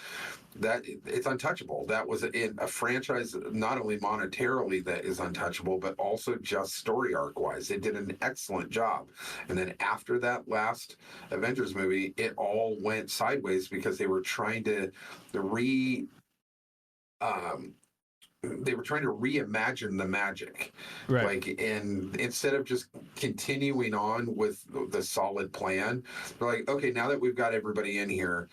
that it's untouchable. That was a franchise not only monetarily that is untouchable, but also just story arc wise. They did an excellent job. And then after that last Avengers movie, it all went sideways because they were trying to reimagine the magic, Right. like, and instead of just continuing on with the solid plan, they're like, okay, now that we've got everybody in here,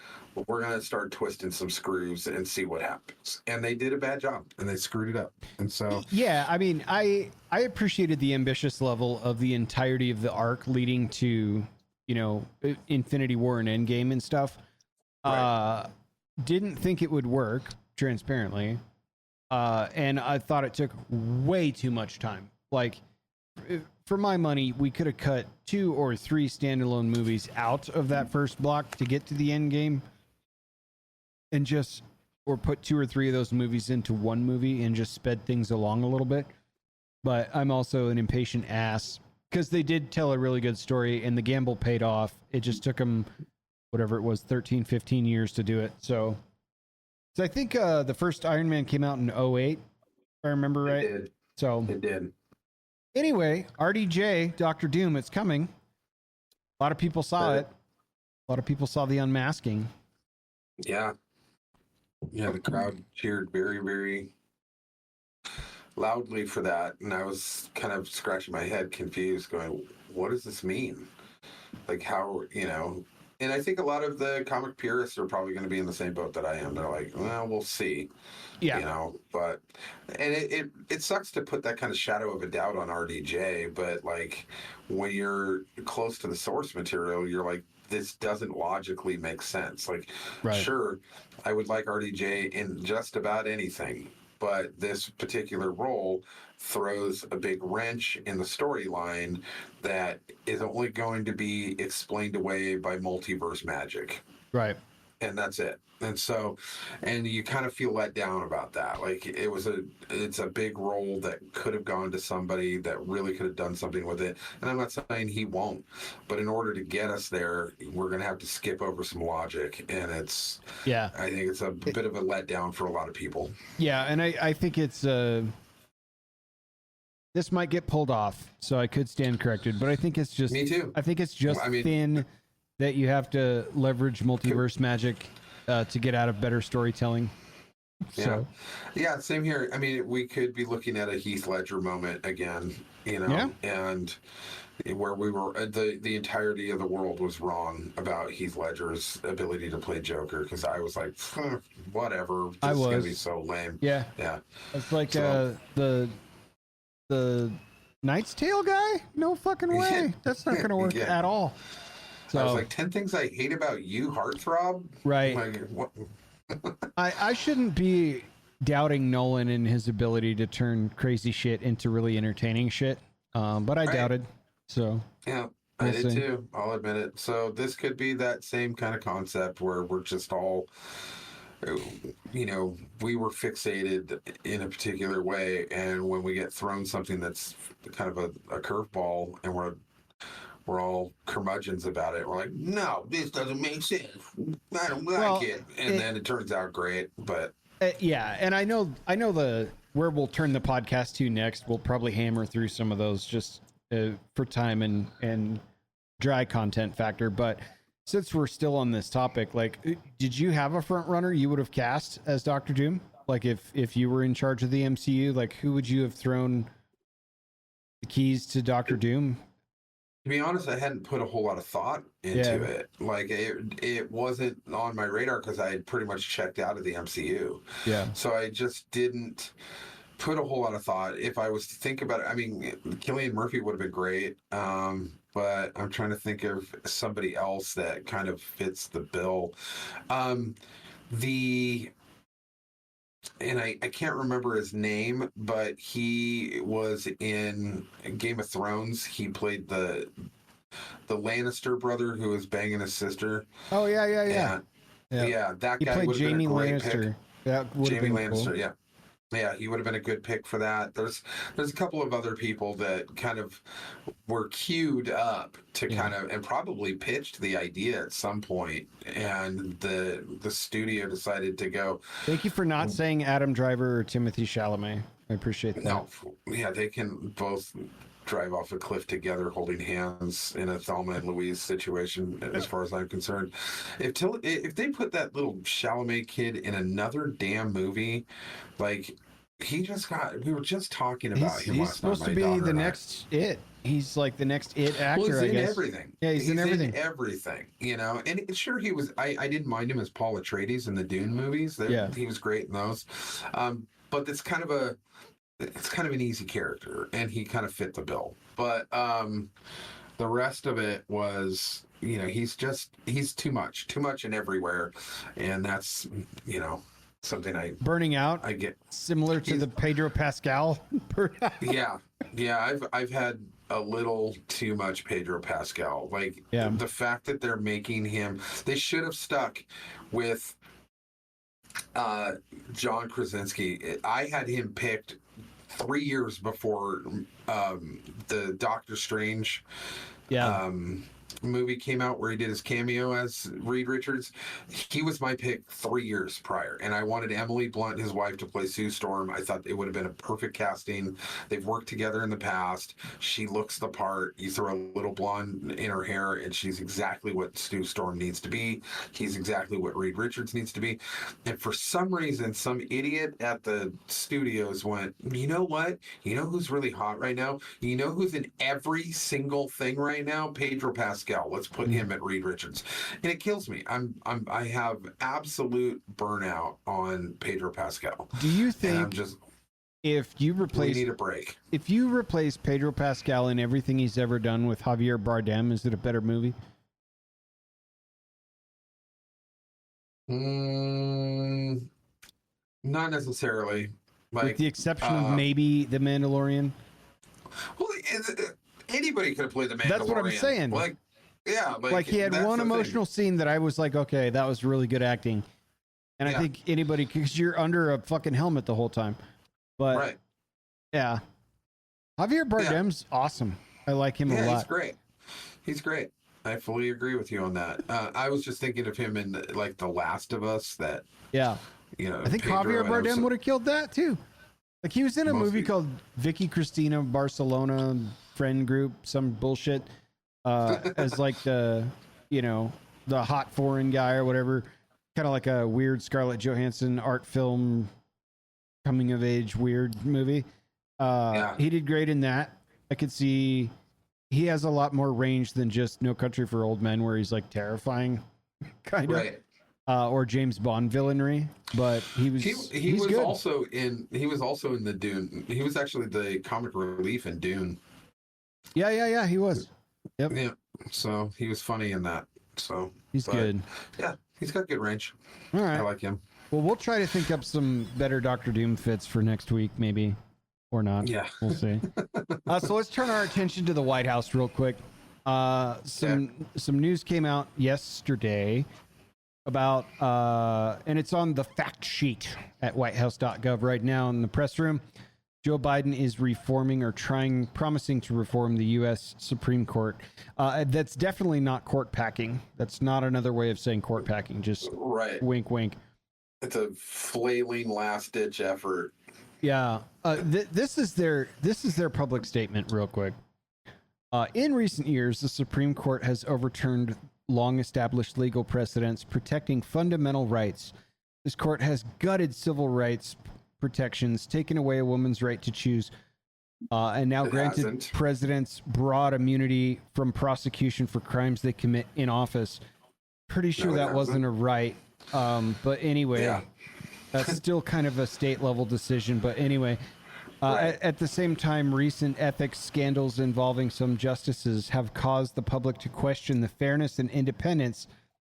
we're going to start twisting some screws and see what happens. And they did a bad job, and they screwed it up. And so, yeah, I mean, I appreciated the ambitious level of the entirety of the arc leading to, you know, Infinity War and Endgame and stuff. Right. Didn't think it would work, transparently. And I thought it took way too much time. Like, for my money, we could have cut 2 or 3 standalone movies out of that first block to get to the end game, and just, or put 2 or 3 of those movies into one movie and just sped things along a little bit. But I'm also an impatient ass because they did tell a really good story and the gamble paid off. It just took them, whatever it was, 13, 15 years to do it. So I think the first Iron Man came out in 2008, if I remember right. It did. So It did. Anyway, RDJ, Doctor Doom, it's coming. A lot of people saw it. A lot of people saw the unmasking. Yeah. Yeah, the crowd cheered very, very loudly for that. And I was kind of scratching my head, confused, going, what does this mean? Like, how, you know, and I think a lot of the comic purists are probably going to be in the same boat that I am. They're like, well, we'll see. Yeah. You know, but, and it sucks to put that kind of shadow of a doubt on RDJ, but like, when you're close to the source material, you're like, this doesn't logically make sense. Like, Right. Sure, I would like RDJ in just about anything, but this particular role throws a big wrench in the storyline that is only going to be explained away by multiverse magic. Right. And that's it. And so, and you kind of feel let down about that. Like, it's a big role that could have gone to somebody that really could have done something with it. And I'm not saying he won't, but in order to get us there, we're going to have to skip over some logic. And I think it's a bit of a letdown for a lot of people. Yeah. And I think it's, this might get pulled off, so I could stand corrected, but I think it's just, Me too. I think it's just thin that you have to leverage multiverse magic to get out of better storytelling. So. Yeah, same here. I mean, we could be looking at a Heath Ledger moment again, you know, and where we were, the entirety of the world was wrong about Heath Ledger's ability to play Joker, because I was like, whatever, this is going to be so lame. Yeah. It's like the Knight's Tale guy? No fucking way. That's not going to work at all. So I was like, 10 things I hate about you, heartthrob. Right. Like, what? I shouldn't be doubting Nolan and his ability to turn crazy shit into really entertaining shit. But I doubted. So yeah, I did too. I'll admit it. So this could be that same kind of concept where we're just all, you know, we were fixated in a particular way, and when we get thrown something that's kind of a curveball, and we're all curmudgeons about it. We're like, no, this doesn't make sense. I don't like it. And then it turns out great. But yeah, and I know where we'll turn the podcast to next. We'll probably hammer through some of those just for time and dry content factor. But since we're still on this topic, like, did you have a front runner you would have cast as Doctor Doom? Like, if you were in charge of the MCU, like, who would you have thrown the keys to Doctor Doom? To be honest, I hadn't put a whole lot of thought into it. Like, it wasn't on my radar because I had pretty much checked out of the MCU. Yeah. So I just didn't put a whole lot of thought. If I was to think about it, I mean, Cillian Murphy would have been great. But I'm trying to think of somebody else that kind of fits the bill. And I can't remember his name, but he was in Game of Thrones. He played the Lannister brother who was banging his sister. Oh yeah. Yeah, that guy would have been a great Lannister. pick. That would have been Lannister, cool. yeah. Yeah, he would have been a good pick for that. There's a couple of other people that kind of were queued up to Yeah. kind of and probably pitched the idea at some point, and the studio decided to go. Thank you for not saying Adam Driver or Timothy Chalamet. I appreciate that. No, yeah, they can both drive off a cliff together holding hands in a Thelma and Louise situation, as far as I'm concerned. If they put that little Chalamet kid in another damn movie, like we were just talking about him He's last night, supposed to my be daughter the and I. next It. He's like the next It actor, Well, he's I in guess. everything. Yeah, he's in everything. Everything, and sure, he was. I didn't mind him as Paul Atreides in the Dune movies. Yeah. He was great in those. But it's kind of an easy character, and he kind of fit the bill. But the rest of it was, he's too much and everywhere, and that's something Burning Out. I get. Similar to the Pedro Pascal. Yeah, I've had a little too much Pedro Pascal. Like the fact that they're making him, they should have stuck with John Krasinski. I had him picked 3 years before the Doctor Strange movie came out, where he did his cameo as Reed Richards. He was my pick 3 years prior, and I wanted Emily Blunt, his wife, to play Sue Storm. I thought it would have been a perfect casting. They've worked together in the past. She looks the part. You throw a little blonde in her hair, and she's exactly what Sue Storm needs to be. He's exactly what Reed Richards needs to be. And for some reason, some idiot at the studios went, you know what? You know who's really hot right now? You know who's in every single thing right now? Pedro Pascal. Let's put him at Reed Richards, and it kills me. I have absolute burnout on Pedro Pascal. Do you think if you we need a break? If you replace Pedro Pascal in everything he's ever done with Javier Bardem, is it a better movie? Not necessarily. With the exception of maybe The Mandalorian. Well, anybody could have played the Mandalorian. That's what I'm saying. Like he had one emotional scene that I was like, okay, that was really good acting. And I think anybody, because you're under a fucking helmet the whole time. But yeah, Javier Bardem's awesome. I like him a lot. He's great. I fully agree with you on that. I was just thinking of him in like The Last of Us. I think Javier Bardem would have killed that too. Like he was in a movie called Vicky Cristina Barcelona Friend Group, some bullshit. As like the hot foreign guy or whatever, kind of like a weird Scarlett Johansson art film, coming of age weird movie. He did great in that. I could see he has a lot more range than just No Country for Old Men, where he's like terrifying, kind of, or James Bond villainry. But he was good. Also in the Dune. He was actually the comic relief in Dune. Yeah. He was. Yep. Yeah. So he was funny in that. So he's good. Yeah, he's got good range. All right. I like him. Well, we'll try to think up some better Doctor Doom fits for next week, maybe, or not. Yeah. We'll see. So let's turn our attention to the White House real quick. Some news came out yesterday about, and it's on the fact sheet at whitehouse.gov right now in the press room. Joe Biden is promising to reform the U.S. Supreme Court. That's definitely not court packing. That's not another way of saying court packing. Just wink, wink. It's a flailing last-ditch effort. Yeah. This is their public statement, real quick. In recent years, the Supreme Court has overturned long-established legal precedents protecting fundamental rights. This court has gutted civil rights protections, taken away a woman's right to choose, and now granted presidents broad immunity from prosecution for crimes they commit in office. Pretty sure that wasn't a right. But anyway, that's still kind of a state level decision. But anyway, at the same time, recent ethics scandals involving some justices have caused the public to question the fairness and independence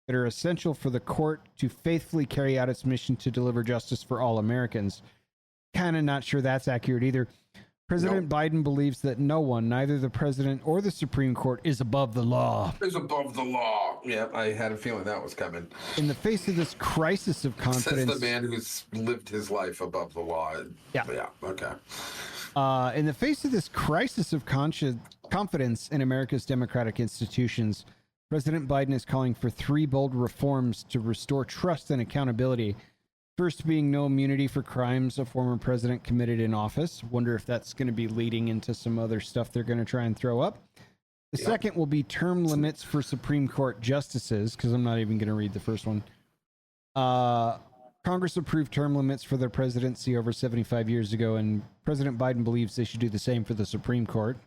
that are essential for the court to faithfully carry out its mission to deliver justice for all Americans. Kind of not sure that's accurate either. President Biden believes that no one, neither the president or the Supreme Court, is above the law. Is above the law. Yep, I had a feeling that was coming. In the face of this crisis of confidence... Says the man who's lived his life above the law. Yeah. Yeah, okay. In the face of this crisis of confidence in America's democratic institutions, President Biden is calling for 3 bold reforms to restore trust and accountability. First being no immunity for crimes a former president committed in office. Wonder if that's going to be leading into some other stuff they're going to try and throw up. The second will be term limits for Supreme Court justices, because I'm not even going to read the first one. Congress approved term limits for their presidency over 75 years ago, and President Biden believes they should do the same for the Supreme Court.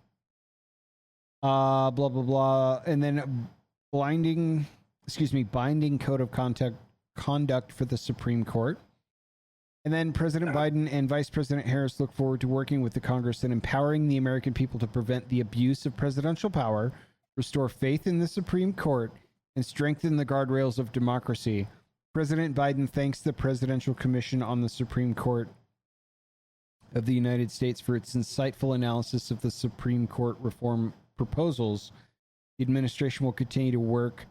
Blah, blah, blah. And then binding code of conduct for the Supreme Court. And then President Biden and Vice President Harris look forward to working with the Congress and empowering the American people to prevent the abuse of presidential power, restore faith in the Supreme Court, and strengthen the guardrails of democracy. President Biden thanks the Presidential Commission on the Supreme Court of the United States for its insightful analysis of the Supreme Court reform proposals. The administration will continue work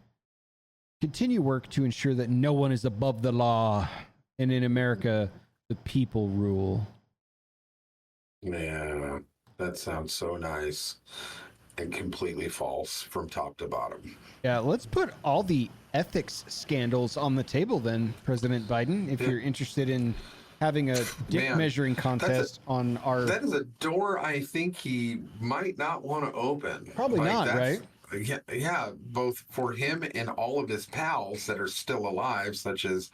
to ensure that no one is above the law, and in America, the people rule. Yeah, that sounds so nice and completely false from top to bottom. Yeah, let's put all the ethics scandals on the table then, President Biden, if you're interested in having a dick measuring contest on our... That is a door I think he might not want to open. Probably not, right? Yeah, both for him and all of his pals that are still alive, such as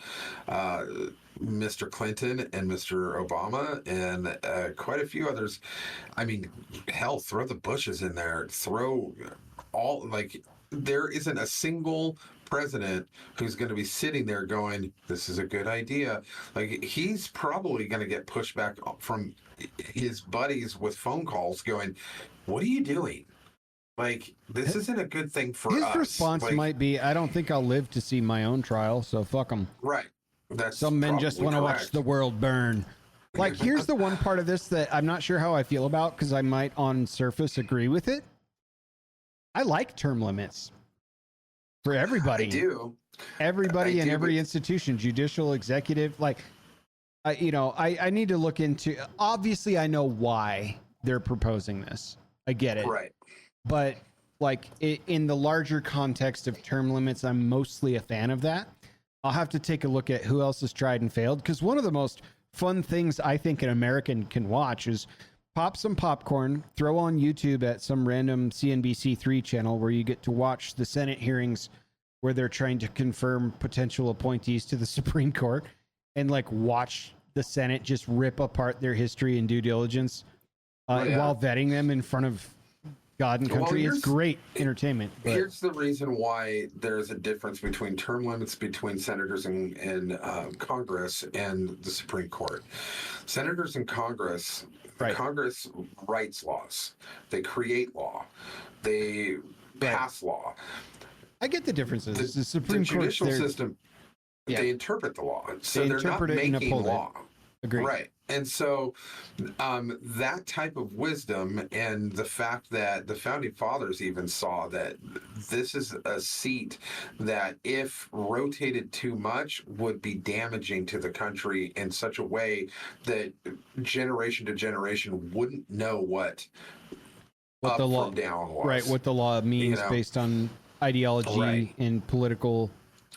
Mr. Clinton and Mr. Obama and quite a few others. I mean, hell, throw the Bushes in there. Throw all, like, there isn't a single president who's going to be sitting there going, this is a good idea. Like, he's probably going to get pushback from his buddies with phone calls going, what are you doing? Like, this isn't a good thing for us. His response might be, I don't think I'll live to see my own trial, so fuck them. Right. That's some men just want to watch the world burn. Like, here's the one part of this that I'm not sure how I feel about, because I might on surface agree with it. I like term limits for everybody. I do. Everybody in every institution, judicial, executive. Like, I need to look into, obviously I know why they're proposing this. I get it. Right. But like in the larger context of term limits, I'm mostly a fan of that. I'll have to take a look at who else has tried and failed, because one of the most fun things I think an American can watch is pop some popcorn, throw on YouTube at some random CNBC3 channel where you get to watch the Senate hearings where they're trying to confirm potential appointees to the Supreme Court, and like watch the Senate just rip apart their history and due diligence while vetting them in front of God and country. It's great entertainment. Here's the reason why there's a difference between term limits between senators and Congress and the Supreme Court. Senators and Congress, Congress writes laws. They create law. They pass law. I get the differences. The Supreme Court, judicial system, they interpret the law. So they're not making law. Agreed. Right. And so that type of wisdom, and the fact that the founding fathers even saw that this is a seat that, if rotated too much, would be damaging to the country in such a way that generation to generation wouldn't know what up the law from down was. Right, what the law means based on ideology and political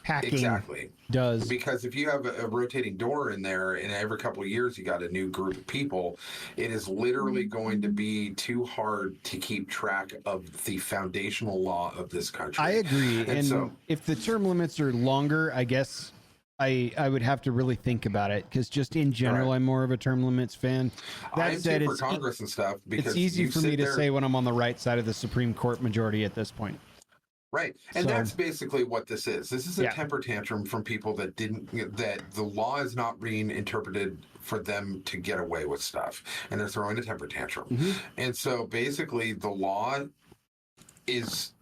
hacking does. Because if you have a rotating door in there, and every couple of years you got a new group of people, it is literally going to be too hard to keep track of the foundational law of this country. I agree. And so, if the term limits are longer, I guess I would have to really think about it, because just in general, I'm more of a term limits fan. That said, for Congress and stuff, because it's easy for me to say when I'm on the right side of the Supreme Court majority at this point. Right. And that's basically what this is. This is a temper tantrum from people that that the law is not being interpreted for them to get away with stuff. And they're throwing a temper tantrum. And so basically the law is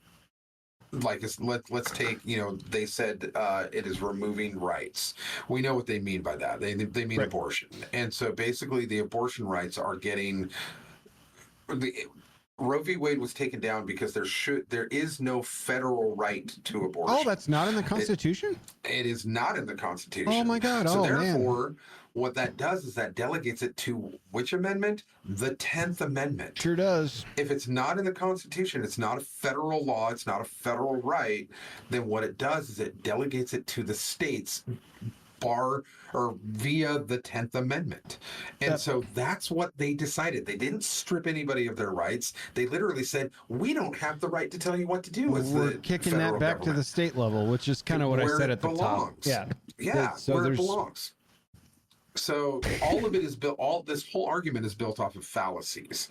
like, let's take, they said it is removing rights. We know what they mean by that. They mean abortion. And so basically the abortion rights are getting the Roe v. Wade was taken down because there is no federal right to abortion. Oh, that's not in the Constitution? It is not in the Constitution. Oh my God! So Oh therefore, man. what that does is that delegates it to which amendment? The 10th Amendment. Sure does. If it's not in the Constitution, it's not a federal law, it's not a federal right, then what it does is it delegates it to the states via the 10th Amendment. And so that's what they decided. They didn't strip anybody of their rights. They literally said, we don't have the right to tell you what to do as We're the kicking that back to the state level, which is kind of what I said at the top. Yeah. Yeah, So where it belongs. So all of it is built. All this whole argument is built off of fallacies,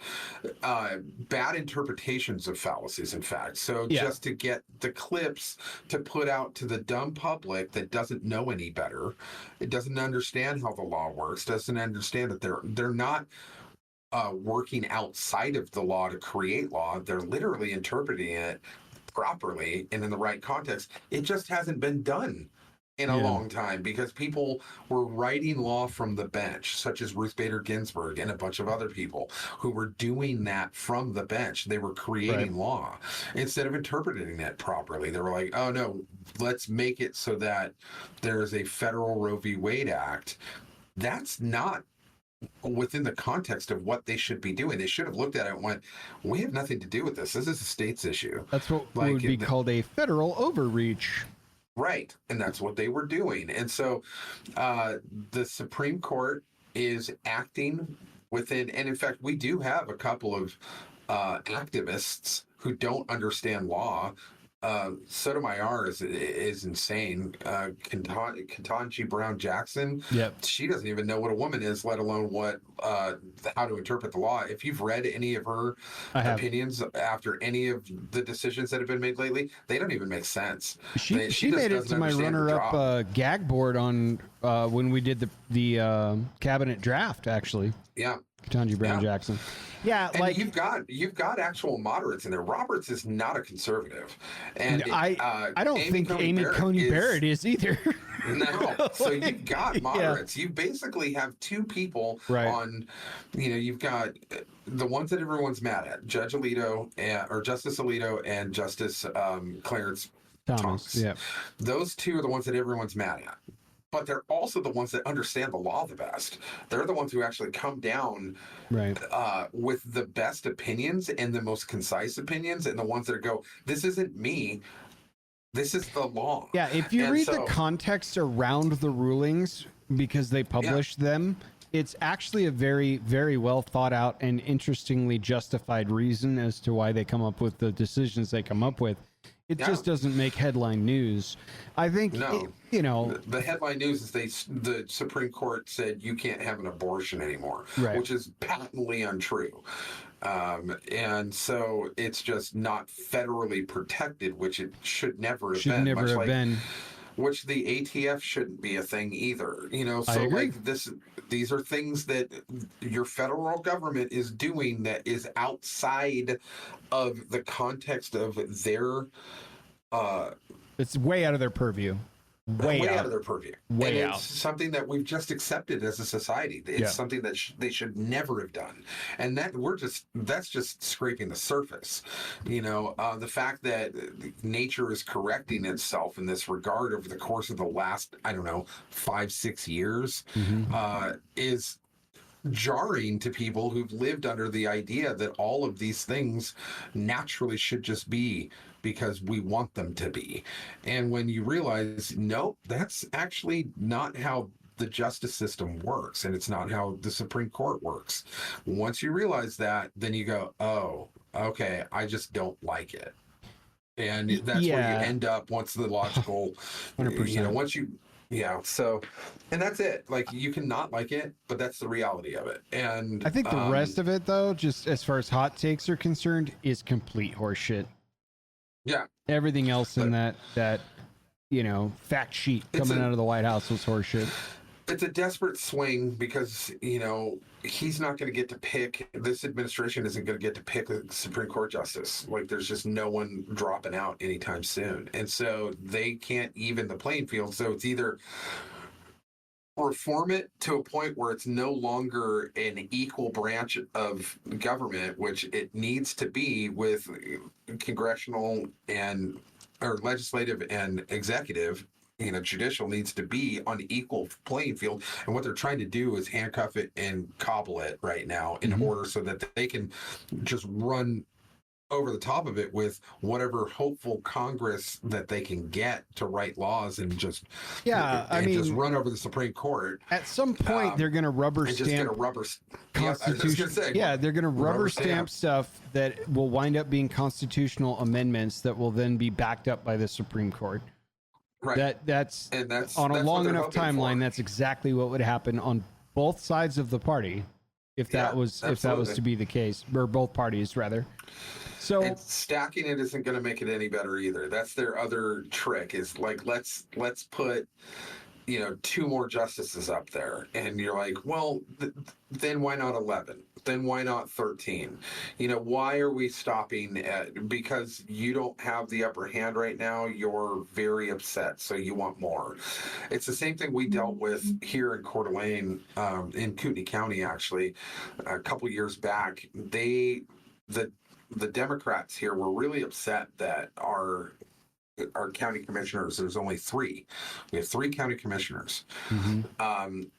bad interpretations of fallacies. In fact, so just to get the clips to put out to the dumb public that doesn't know any better, it doesn't understand how the law works, doesn't understand that they're not working outside of the law to create law. They're literally interpreting it properly and in the right context. It just hasn't been done in a long time because people were writing law from the bench, such as Ruth Bader Ginsburg and a bunch of other people who were doing that from the bench. They were creating law instead of interpreting it properly. They were like, oh no, let's make it so that there is a federal Roe v. Wade Act. That's not within the context of what they should be doing. They should have looked at it and went, we have nothing to do with this. This is a state's issue. That's what would be called a federal overreach. Right. And that's what they were doing. And so the Supreme Court is acting within, and in fact, we do have a couple of activists who don't understand law. Sotomayor is insane. Ketanji Brown Jackson, she doesn't even know what a woman is, let alone what how to interpret the law. If you've read any of her opinions after any of the decisions that have been made lately, they don't even make sense. She made it to my runner-up gag board on when we did the cabinet draft, actually. Yeah. Ketanji Brown Jackson. Yeah, and like you've got actual moderates in there. Roberts is not a conservative, and I don't think Amy Coney Barrett is either. No, so you've got moderates. You basically have two people on. You've got the ones that everyone's mad at: Judge Alito or Justice Alito and Justice Clarence Thomas. Yeah, those two are the ones that everyone's mad at. But they're also the ones that understand the law the best. They're the ones who actually come down with the best opinions and the most concise opinions, and the ones that go, this isn't me, this is the law. Yeah, if you read the context around the rulings, because they published them, it's actually a very, very well thought out and interestingly justified reason as to why they come up with the decisions they come up with. It just doesn't make headline news. I think, the headline news is the Supreme Court said you can't have an abortion anymore, which is patently untrue. And so it's just not federally protected, which it should never have been. Which the ATF shouldn't be a thing either. So these are things that your federal government is doing that is outside of the context of their it's way out of their purview. Way out of their purview. It's something that we've just accepted as a society. It's something that they should never have done. And that's just scraping the surface. The fact that nature is correcting itself in this regard over the course of the last, 5-6 years is jarring to people who've lived under the idea that all of these things naturally should just be because we want them to be. And when you realize, nope, that's actually not how the justice system works, and it's not how the Supreme Court works. Once you realize that, then you go, oh, okay, I just don't like it. And that's where you end up once the logical, 100%. So, and that's it. Like, you can not like it, but that's the reality of it. And I think the rest of it, though, just as far as hot takes are concerned, is complete horseshit. Yeah. Everything else in that fact sheet coming out of the White House was horseshit. It's a desperate swing because, he's not going to get to pick, this administration isn't going to get to pick a Supreme Court justice. Like, there's just no one dropping out anytime soon. And so they can't even the playing field. So it's either reform it to a point where it's no longer an equal branch of government, which it needs to be with congressional and or legislative and executive. Judicial needs to be on equal playing field. And what they're trying to do is handcuff it and cobble it right now in order so that they can just run over the top of it with whatever hopeful Congress that they can get to write laws and just just run over the Supreme Court. At some point, they're going to rubber stamp Constitution. They're going to rubber stamp stuff that will wind up being constitutional amendments that will then be backed up by the Supreme Court. Right. That's on a long enough timeline. That's exactly what would happen on both sides of the party if that was to be the case, or both parties rather. So and stacking it isn't going to make it any better either. That's their other trick. Is like let's put 2 more justices up there, and you're like, well, then why not 11? Then why not 13? Why are we stopping at, because you don't have the upper hand right now, you're very upset, so you want more. It's the same thing we dealt with here in Coeur d'Alene, in Kootenai County, actually, a couple years back. The Democrats here were really upset that our county commissioners, there's only 3. We have 3 county commissioners.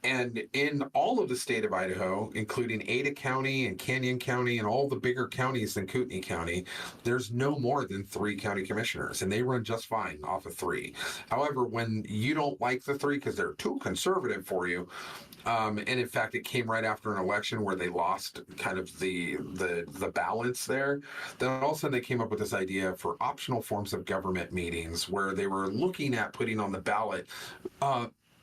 And in all of the state of Idaho, including Ada County and Canyon County and all the bigger counties than Kootenai County, there's no more than 3 county commissioners, and they run just fine off of 3. However, when you don't like the 3 because they're too conservative for you, and in fact, it came right after an election where they lost kind of the balance there. Then all of a sudden they came up with this idea for optional forms of government meetings where they were looking at putting on the ballot,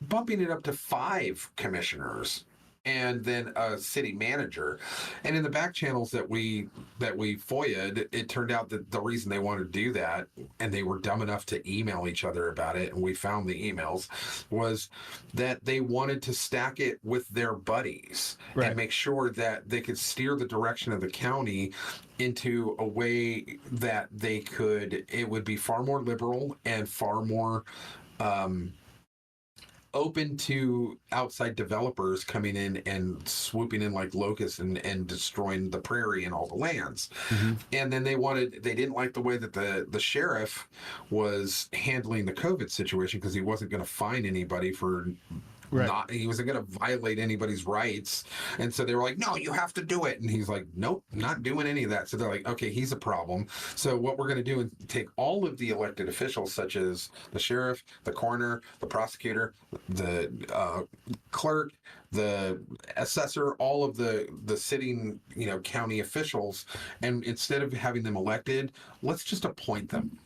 bumping it up to 5 commissioners and then a city manager. And in the back channels that we FOIA'd, it turned out that the reason they wanted to do that, and they were dumb enough to email each other about it, and we found the emails, was that they wanted to stack it with their buddies and make sure that they could steer the direction of the county into a way that it would be far more liberal and far more open to outside developers coming in and swooping in like locusts and destroying the prairie and all the lands. And then they didn't like the way that the sheriff was handling the COVID situation, because he wasn't going to fine anybody for he wasn't going to violate anybody's rights. And so they were like, no, you have to do it. And he's like, nope, not doing any of that. So they're like, okay, he's a problem. So what we're going to do is take all of the elected officials, such as the sheriff, the coroner, the prosecutor, the clerk, the assessor, all of the sitting, county officials, and instead of having them elected, let's just appoint them.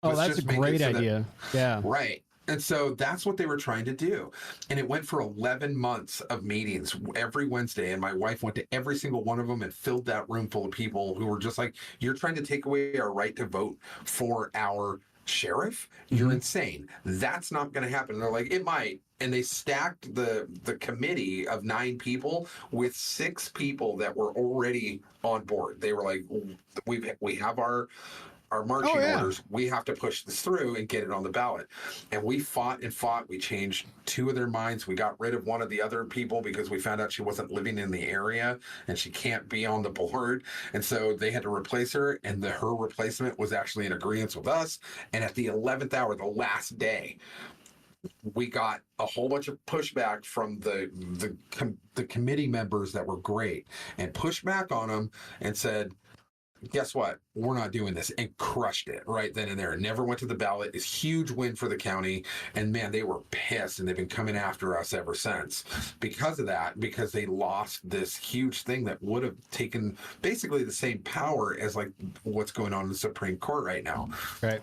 That's a great idea. Right. And so that's what they were trying to do. And it went for 11 months of meetings every Wednesday. And my wife went to every single one of them and filled that room full of people who were just like, you're trying to take away our right to vote for our sheriff? You're insane. That's not going to happen. And they're like, it might. And they stacked the committee of 9 people with 6 people that were already on board. They were like, we have our marching orders. We have to push this through and get it on the ballot. And we fought and fought. We changed 2 of their minds. We got rid of one of the other people because we found out she wasn't living in the area and she can't be on the board. And so they had to replace her, and her replacement was actually in agreement with us. And at the 11th hour, the last day, we got a whole bunch of pushback from the committee members that were great, and pushed back on them and said, guess what? We're not doing this, and crushed it right then and there. It never went to the ballot. It's a huge win for the county. And man, they were pissed, and they've been coming after us ever since because of that, because they lost this huge thing that would have taken basically the same power as like what's going on in the Supreme Court right now. Right.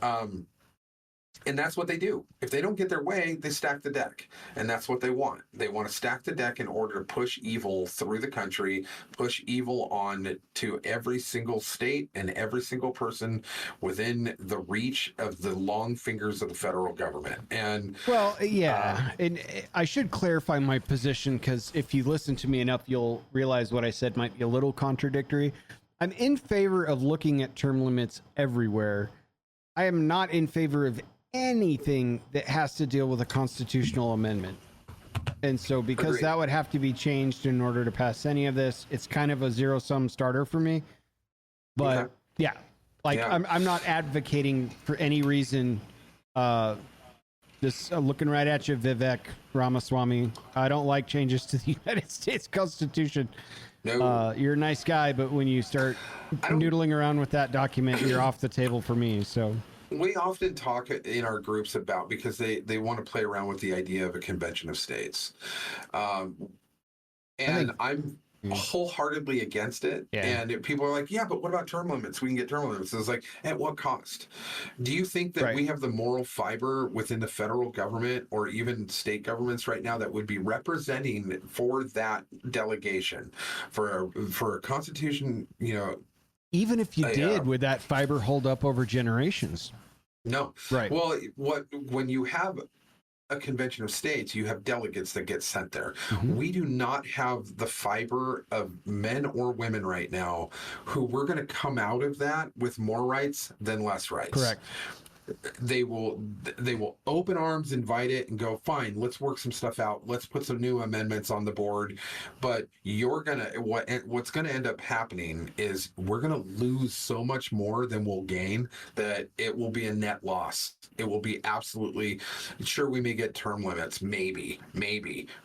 And that's what they do. If they don't get their way, they stack the deck. And that's what they want. They want to stack the deck in order to push evil through the country, push evil on to every single state and every single person within the reach of the long fingers of the federal government. And and I should clarify my position, because if you listen to me enough, you'll realize what I said might be a little contradictory. I'm in favor of looking at term limits everywhere. I am not in favor of anything that has to deal with a constitutional amendment. And so because Agreed. that would have to be changed in order to pass any of this, it's kind of a zero-sum starter for me. But Okay. yeah, like Yeah. I'm not advocating for any reason. Just looking right at you, Vivek Ramaswamy. I don't like changes to the United States Constitution. No. You're a nice guy, but when you start noodling around with that document, you're off the table for me. So We often talk in our groups about, because they want to play around with the idea of a convention of states. And I'm wholeheartedly against it. Yeah. And people are like, yeah, but what about term limits? We can get term limits. It's like, at what cost? Do you think that we have the moral fiber within the federal government or even state governments right now that would be representing for that delegation for a constitution, even if you did, would that fiber hold up over generations? No. Right. Well, when you have a convention of states, you have delegates that get sent there. We do not have the fiber of men or women right now who we're going to come out of that with more rights than less rights. Correct. They will open arms, invite it, and go, fine, let's work some stuff out. Let's put some new amendments on the board. But what's gonna end up happening is we're gonna lose so much more than we'll gain that it will be a net loss. It will be absolutely, sure, we may get term limits, maybe,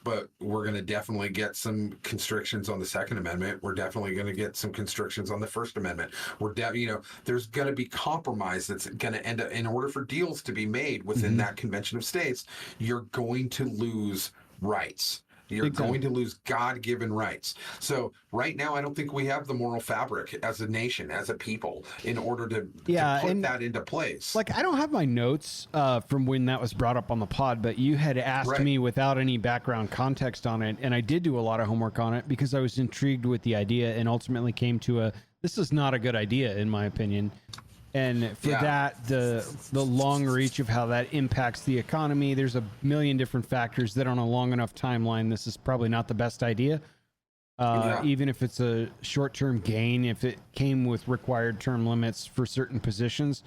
but we're gonna definitely get some constrictions on the Second Amendment. We're definitely gonna get some constrictions on the First Amendment. There's gonna be compromise that's gonna end up, in order for deals to be made within that convention of states, you're going to lose rights. You're going to lose God-given rights. So right now, I don't think we have the moral fabric as a nation, as a people, in order to put that into place. Like, I don't have my notes from when that was brought up on the pod, but you had asked me without any background context on it, and I did do a lot of homework on it because I was intrigued with the idea and ultimately came to this is not a good idea, in my opinion. And for that, the long reach of how that impacts the economy, there's a million different factors that on a long enough timeline, this is probably not the best idea. Even if it's a short-term gain, if it came with required term limits for certain positions,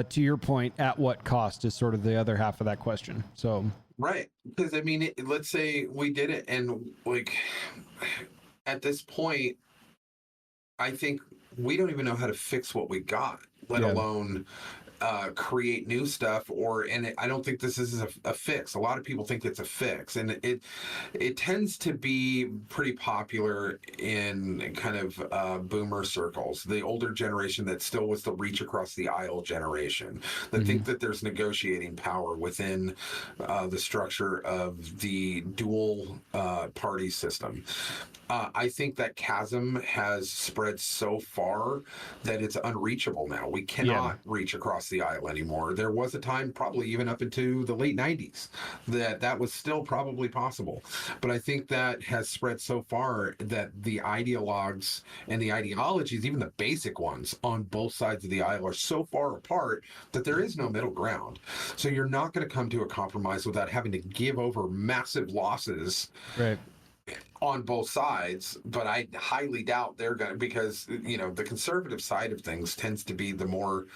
to your point, at what cost is sort of the other half of that question. So right, because I mean, let's say we did it, and like at this point, I think we don't even know how to fix what we got, let alone create new stuff. And I don't think this is a fix. A lot of people think it's a fix, and it tends to be pretty popular in kind of boomer circles, the older generation that still was the reach across the aisle generation, that think that there's negotiating power within the structure of the dual party system. I think that chasm has spread so far that it's unreachable now. We cannot reach across the aisle anymore. There was a time, probably even up into the late 90s, that was still probably possible. But I think that has spread so far that the ideologues and the ideologies, even the basic ones on both sides of the aisle, are so far apart that there is no middle ground. So you're not going to come to a compromise without having to give over massive losses. Right. On both sides, but I highly doubt they're going to, because the conservative side of things tends to be the more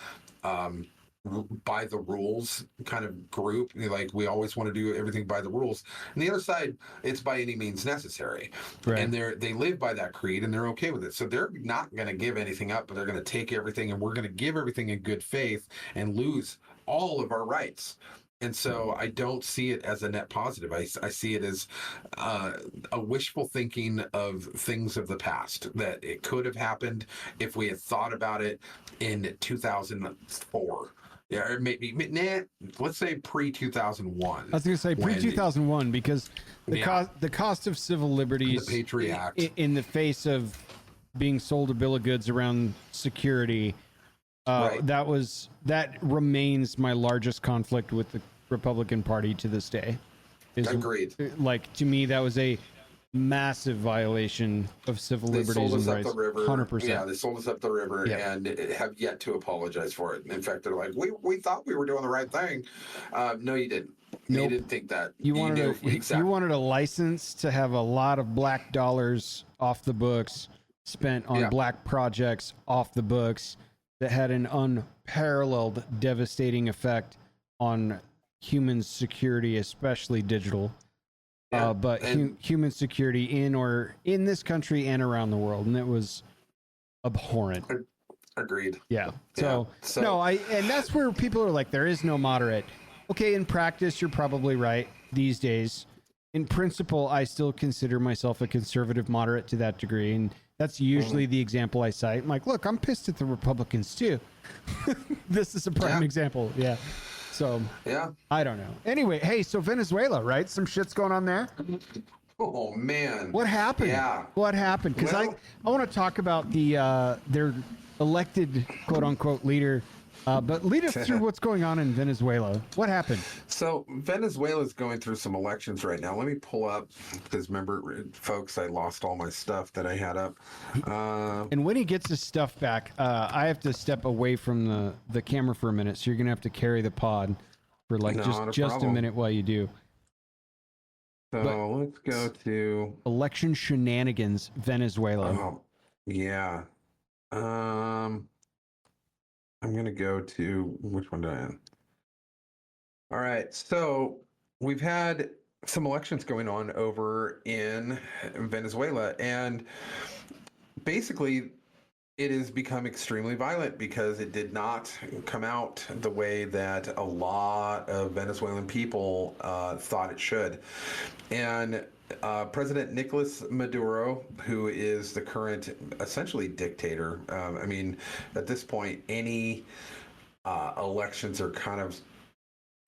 by the rules kind of group. Like, we always want to do everything by the rules, and the other side, it's by any means necessary. Right. And they live by that creed, and they're okay with it. So they're not going to give anything up, but they're going to take everything, and we're going to give everything in good faith and lose all of our rights. And so I don't see it as a net positive. I see it as a wishful thinking of things of the past, that it could have happened if we had thought about it in 2004. Yeah, or maybe, let's say pre-2001. I was going to say pre-2001 because the cost of civil liberties, the Patriot Act, in the face of being sold a bill of goods around security, that remains my largest conflict with the Republican Party to this day. Agreed. Like, to me, that was a massive violation of civil liberties and rights. 100%. Yeah, they sold us up the river and have yet to apologize for it. In fact, they're like, we thought we were doing the right thing. No, you didn't. Nope. You didn't think that. You wanted a license to have a lot of black dollars off the books spent on black projects off the books that had an unparalleled, devastating effect on human security, especially digital. Yeah. but And human security in this country and around the world, and it was abhorrent. agreed. Yeah. Yeah. So So no, and that's where people are like, there is no moderate. Okay, in practice, you're probably right these days. In principle, I still consider myself a conservative moderate to that degree, and that's usually the example I cite. I'm like, look, I'm pissed at the Republicans too. This is a prime example. Yeah. So yeah. I don't know. Anyway, hey, so Venezuela, right? Some shit's going on there. Oh man. What happened? Yeah. What happened? Because Well, I want to talk about their elected quote unquote leader, but lead us through what's going on in Venezuela. What happened? So Venezuela is going through some elections right now. Let me pull up because remember, folks, I lost all my stuff that I had up. And when he gets his stuff back, I have to step away from the camera for a minute, so you're gonna have to carry the pod for like Not a just a problem. minute while you do. So let's go to Election shenanigans, Venezuela. oh yeah. I'm gonna go to which one did I end? All right, so we've had some elections going on over in Venezuela, and basically it has become extremely violent because it did not come out the way that a lot of Venezuelan people thought it should. And President Nicolas Maduro, who is the current essentially dictator, I mean, at this point, any elections are kind of,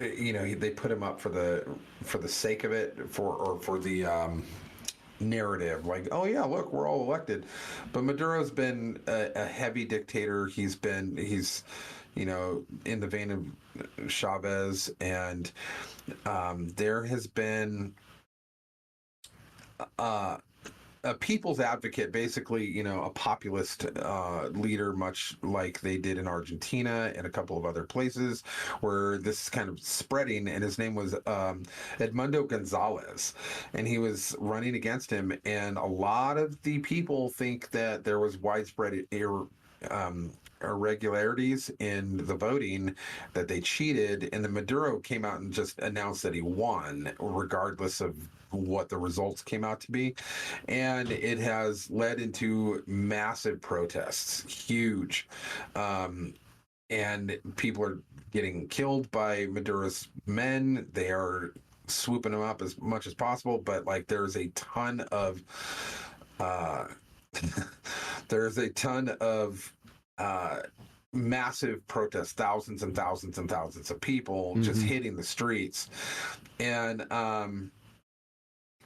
you know, they put him up for the sake of it, for the narrative, like, oh yeah, look, we're all elected. But Maduro's been a heavy dictator. He's you know, in the vein of Chavez, and there has been a people's advocate, basically, you know, a populist leader, much like they did in Argentina and a couple of other places where this is kind of spreading. And his name was Edmundo Gonzalez, and he was running against him. And a lot of the people think that there was widespread irregularities in the voting, that they cheated, and the Maduro came out and just announced that he won, regardless of what the results came out to be. And it has led into massive protests, huge. And people are getting killed by Maduro's men. They are swooping them up as much as possible, but like there's a ton of massive protests, thousands and thousands and thousands of people just hitting the streets. And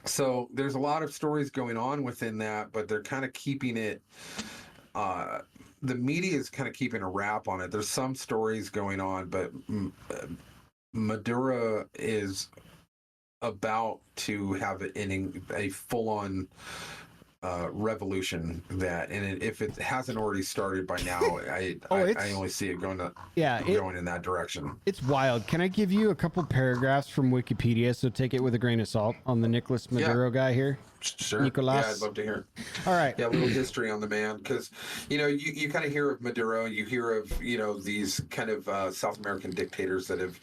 so there's a lot of stories going on within that, but they're kind of keeping it, the media is kind of keeping a wrap on it. There's some stories going on, but Maduro is about to have a full-on revolution, and if it hasn't already started by now, I only see it going in that direction. It's wild. Can I give you a couple paragraphs from Wikipedia? So take it with a grain of salt on the Nicolas Maduro guy here. Sure. Nicolas. Yeah, I'd love to hear. All right. Yeah, a little history on the man, because you know you kind of hear of Maduro, you hear of, you know, these kind of South American dictators that have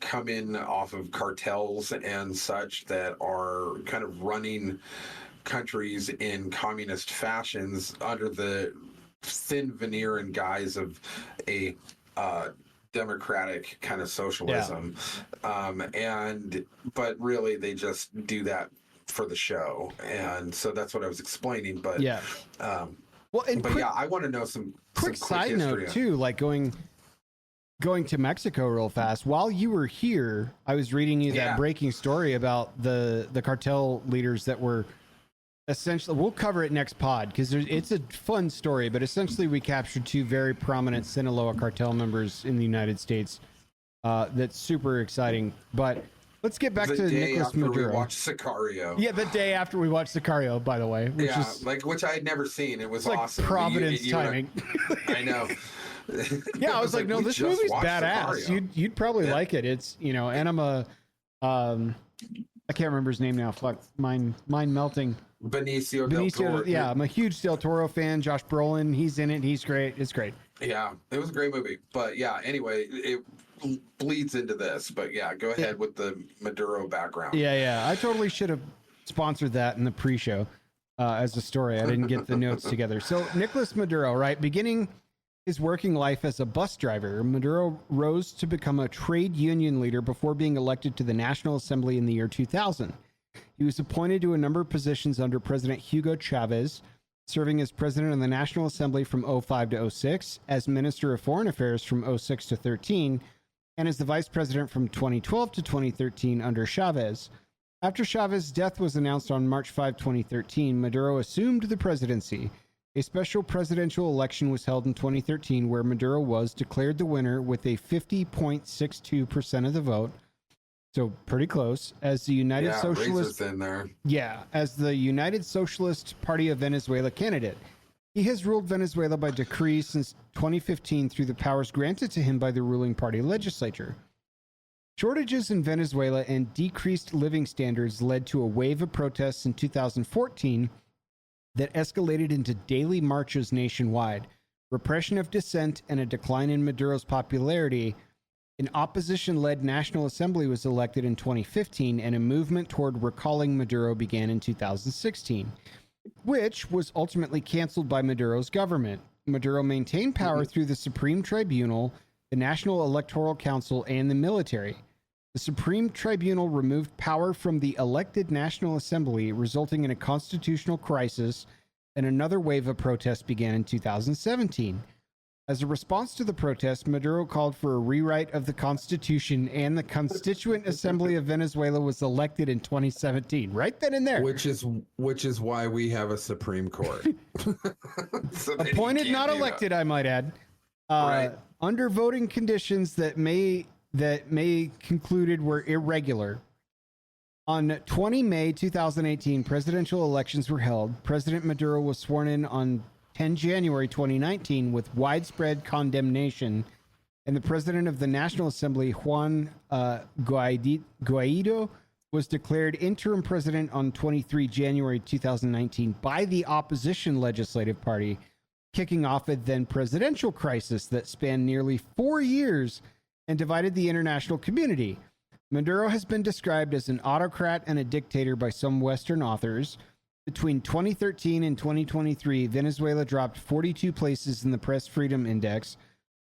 come in off of cartels and such that are kind of running countries in communist fashions under the thin veneer and guise of a democratic kind of socialism. But really they just do that for the show, and so that's what I was explaining. But I want to know some quick side history note too, like going to Mexico real fast. While you were here, I was reading you that breaking story about the cartel leaders that were essentially, we'll cover it next pod because it's a fun story, but essentially we captured two very prominent Sinaloa cartel members in the United States. That's super exciting. But let's get back to Nicolas Maduro. We watched Sicario. Yeah, the day after we watched Sicario, by the way. Which which I had never seen. It was awesome. Like Providence timing. I know. Yeah, I was like, no, this movie's badass. Sicario. You'd probably like it. It's, you know, and I'm I can't remember his name now. Fuck, mind melting. Benicio del Toro. Yeah, I'm a huge Del Toro fan. Josh Brolin, he's in it. He's great. It's great. Yeah, it was a great movie. But yeah, anyway, bleeds into this, but yeah, go ahead with the Maduro background. Yeah. I totally should have sponsored that in the pre-show as a story. I didn't get the notes together. So Nicolas Maduro, right, beginning his working life as a bus driver, Maduro rose to become a trade union leader before being elected to the National Assembly in the year 2000. He was appointed to a number of positions under President Hugo Chavez, serving as president of the National Assembly from 05 to 06, as Minister of Foreign Affairs from 06 to 13, and as the vice president from 2012 to 2013 under Chavez. After Chavez's death was announced on March 5, 2013, Maduro assumed the presidency. A special presidential election was held in 2013 where Maduro was declared the winner with a 50.62% of the vote. So pretty close. As the United Socialist in there. Yeah, as the United Socialist Party of Venezuela candidate. He has ruled Venezuela by decree since 2015 through the powers granted to him by the ruling party legislature. Shortages in Venezuela and decreased living standards led to a wave of protests in 2014 that escalated into daily marches nationwide. Repression of dissent and a decline in Maduro's popularity. An opposition-led National Assembly was elected in 2015, and a movement toward recalling Maduro began in 2016, which was ultimately canceled by Maduro's government. Maduro maintained power through the Supreme Tribunal, the National Electoral Council, and the military. The Supreme Tribunal removed power from the elected National Assembly, resulting in a constitutional crisis, and another wave of protests began in 2017. As a response to the protest, Maduro called for a rewrite of the Constitution, and the Constituent Assembly of Venezuela was elected in 2017. Right then and there. Which is why we have a Supreme Court. So Appointed, not elected, I might add. Right. Under voting conditions that may concluded were irregular. On 20 May 2018, presidential elections were held. President Maduro was sworn in on 10 January 2019 with widespread condemnation, and the president of the National Assembly, Juan Guaido, was declared interim president on 23 January 2019 by the opposition legislative party, kicking off a then presidential crisis that spanned nearly 4 years and divided the international community. Maduro has been described as an autocrat and a dictator by some Western authors. Between 2013 and 2023, Venezuela dropped 42 places in the Press Freedom Index.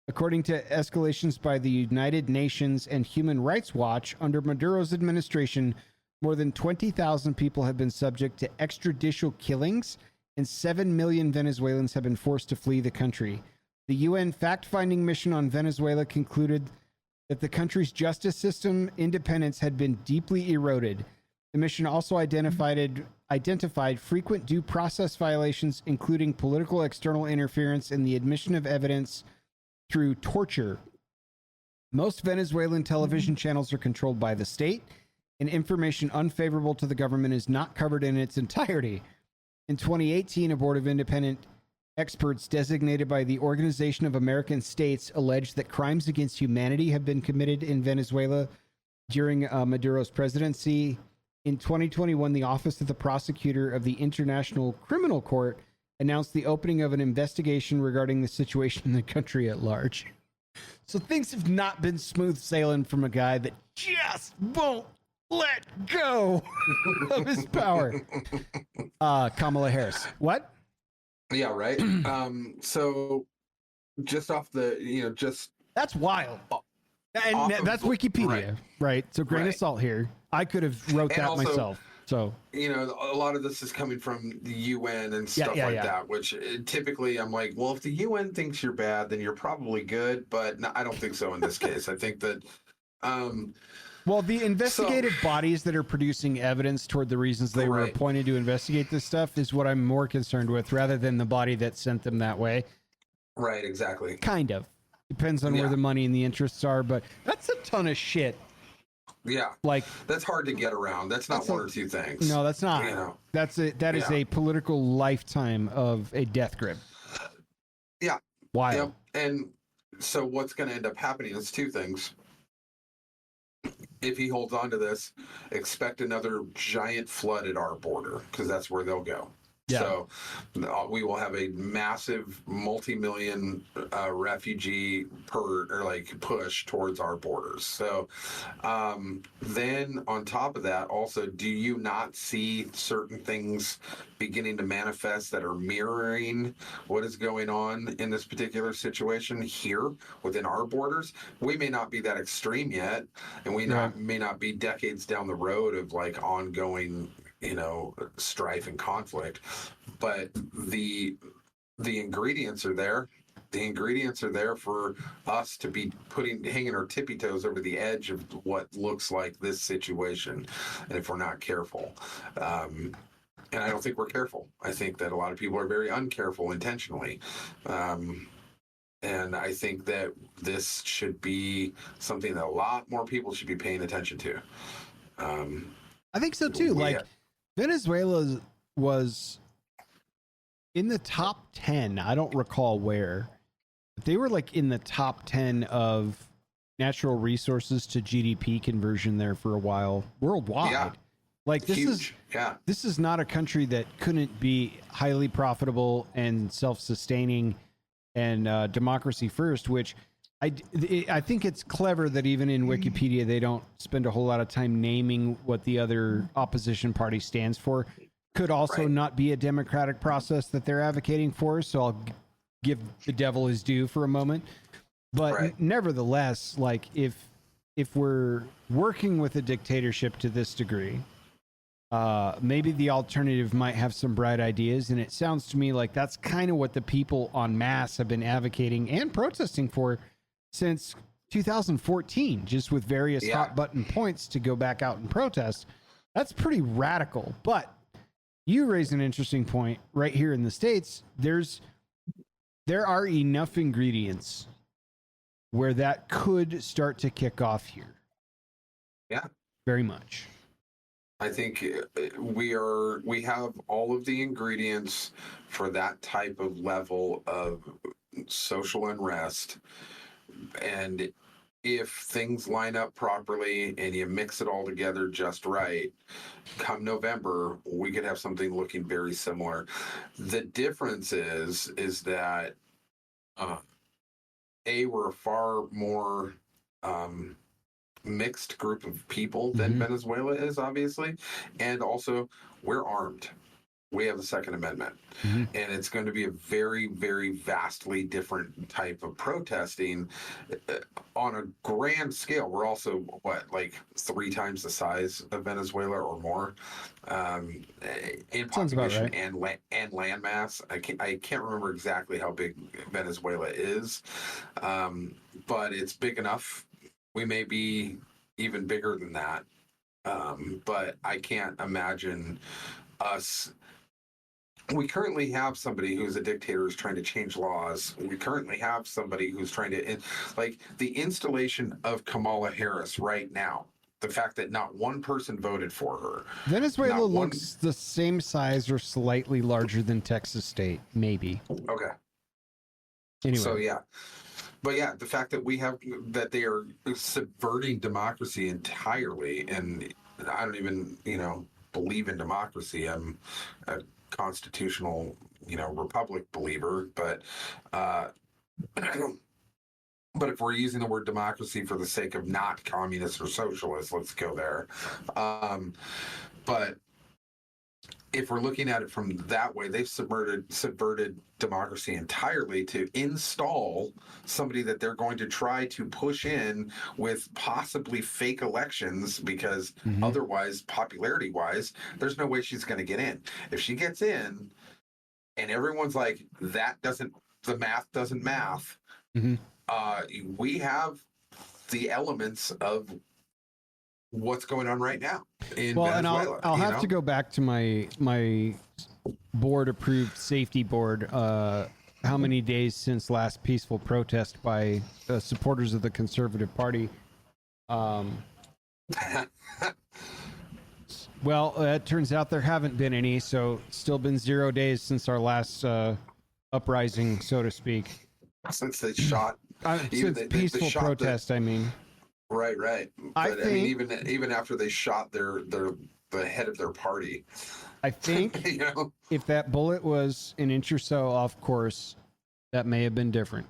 According to escalations by the United Nations and Human Rights Watch, under Maduro's administration, more than 20,000 people have been subject to extrajudicial killings, and 7 million Venezuelans have been forced to flee the country. The UN fact-finding mission on Venezuela concluded that the country's justice system independence had been deeply eroded. The mission also identified frequent due process violations, including political external interference and the admission of evidence through torture. Most Venezuelan television channels are controlled by the state, and information unfavorable to the government is not covered in its entirety. In 2018, a board of independent experts designated by the Organization of American States alleged that crimes against humanity have been committed in Venezuela during Maduro's presidency. In 2021, the Office of the Prosecutor of the International Criminal Court announced the opening of an investigation regarding the situation in the country at large. So things have not been smooth sailing from a guy that just won't let go of his power. Kamala Harris. What? Yeah, right. So just off the, just that's wild. And that's Wikipedia, right? So grain of salt here. I could have wrote that also, myself. So a lot of this is coming from the UN and stuff that, which typically I'm like, well, if the UN thinks you're bad, then you're probably good. But no, I don't think so in this case. I think that well, the investigative bodies that are producing evidence toward the reasons they were appointed to investigate this stuff is what I'm more concerned with, rather than the body that sent them that way. Right, exactly. Kind of. Depends on where the money and the interests are, but that's a ton of shit. Yeah. Like, that's hard to get around. That's not one or two things. No, that's not. That is a political lifetime of a death grip. Yeah. Wild. Yep. And so what's going to end up happening is two things. If he holds on to this, expect another giant flood at our border, because that's where they'll go. Yeah. So we will have a massive multi-million refugee push towards our borders. So then on top of that, also, do you not see certain things beginning to manifest that are mirroring what is going on in this particular situation here within our borders? We may not be that extreme yet, and we may not be decades down the road of like ongoing, strife and conflict, but the ingredients are there. The ingredients are there for us to be hanging our tippy toes over the edge of what looks like this situation, and if we're not careful. And I don't think we're careful. I think that a lot of people are very uncareful intentionally. And I think that this should be something that a lot more people should be paying attention to. I think so too. Venezuela was in the top 10. I don't recall where, but they were like in the top 10 of natural resources to GDP conversion there for a while worldwide. Yeah. Like this is not a country that couldn't be highly profitable and self-sustaining and democracy first, which I think it's clever that even in Wikipedia, they don't spend a whole lot of time naming what the other opposition party stands for. Could also not be a democratic process that they're advocating for. So I'll give the devil his due for a moment. But nevertheless, like if we're working with a dictatorship to this degree, maybe the alternative might have some bright ideas. And it sounds to me like that's kind of what the people en masse have been advocating and protesting for since 2014, just with various hot button points to go back out and protest. That's pretty radical. But you raise an interesting point right here in the States. There are enough ingredients where that could start to kick off here. Yeah. Very much. I think we have all of the ingredients for that type of level of social unrest. And if things line up properly and you mix it all together just right, come November, we could have something looking very similar. The difference is that we're a far more mixed group of people than Venezuela is, obviously, and also we're armed. We have the Second Amendment, and it's going to be a very, very vastly different type of protesting on a grand scale. We're also, like 3 times the size of Venezuela or more in population and land mass. I can't remember exactly how big Venezuela is, but it's big enough. We may be even bigger than that, but I can't imagine us. We currently have somebody who's a dictator who's trying to change laws. We currently have somebody who's trying to, like the installation of Kamala Harris right now. The fact that not one person voted for her. Venezuela looks the same size or slightly larger than Texas State, maybe. Okay. Anyway. So yeah. But yeah, the fact that they are subverting democracy entirely, and I don't even, believe in democracy. I'm a constitutional, republic believer, but if we're using the word democracy for the sake of not communist or socialist, let's go there. But if we're looking at it from that way, they've subverted democracy entirely to install somebody that they're going to try to push in with possibly fake elections, because otherwise, popularity-wise, there's no way she's going to get in. If she gets in and everyone's like, the math doesn't math, we have the elements of what's going on right now in Venezuela. And I'll have to go back to my board approved safety board. How many days since last peaceful protest by supporters of the Conservative Party? Well, it turns out there haven't been any, so it's still been 0 days since our last uprising, so to speak. Since they shot, since peaceful protest, I mean. Right. But I mean, even after they shot their the head of their party. I think You know? if that bullet was an inch or so off course, that may have been different.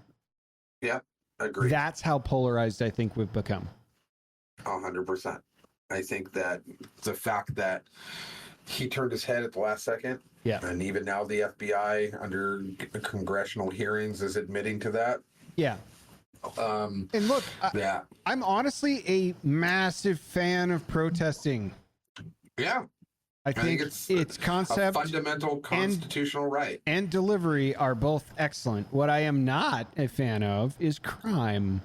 Yeah, agreed. That's how polarized I think we've become. 100%. I think that the fact that he turned his head at the last second, Yeah. and even now the FBI under congressional hearings is admitting to that. Yeah. And look, Yeah, I'm honestly a massive fan of protesting. yeah. I think its a concept fundamental constitutional right. and delivery are both excellent. What I am not a fan of is crime.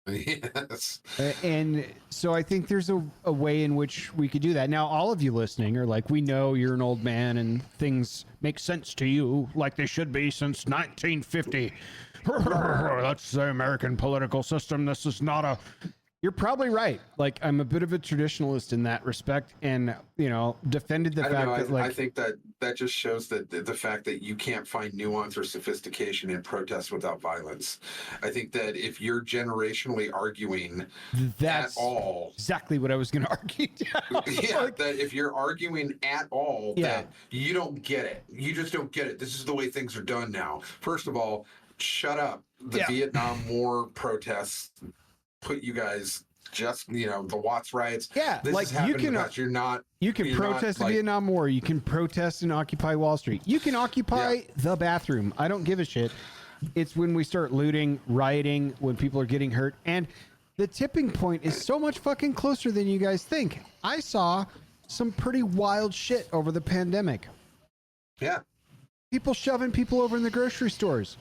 Yes. And so I think there's a way in which we could do that. Now, all of you listening are like, we know you're an old man and things make sense to you like they should be since 1950. That's the American political system. This is not a... You're probably right. Like, I'm a bit of a traditionalist in that respect, and, you know, defended the fact that, like... I think that just shows that the fact that you can't find nuance or sophistication in protest without violence. I think that if you're generationally arguing That's at all... exactly what I was going to argue. Yeah, like, that if you're arguing at all, that you don't get it. You just don't get it. This is the way things are done now. First of all, shut up. The Vietnam War protests put you guys just, you know, the Watts riots. Yeah, this like, has happened you can because you can protest the Vietnam War. You can protest and occupy Wall Street. You can occupy the bathroom. I don't give a shit. It's when we start looting, rioting, when people are getting hurt. And the tipping point is so much fucking closer than you guys think. I saw some pretty wild shit over the pandemic. Yeah. People shoving people over in the grocery stores.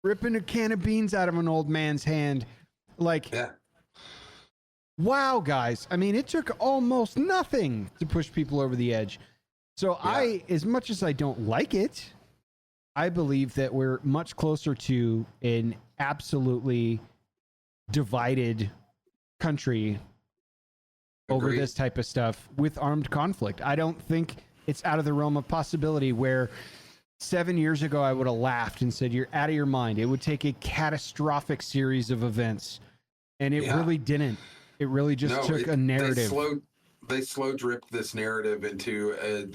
Ripping a can of beans out of an old man's hand. Like, wow, guys. I mean, it took almost nothing to push people over the edge. So as much as I don't like it, I believe that we're much closer to an absolutely divided country over this type of stuff with armed conflict. I don't think it's out of the realm of possibility where 7 years ago I would have laughed and said, you're out of your mind. It would take a catastrophic series of events. And it really didn't. It really just took a narrative. They slow dripped this narrative into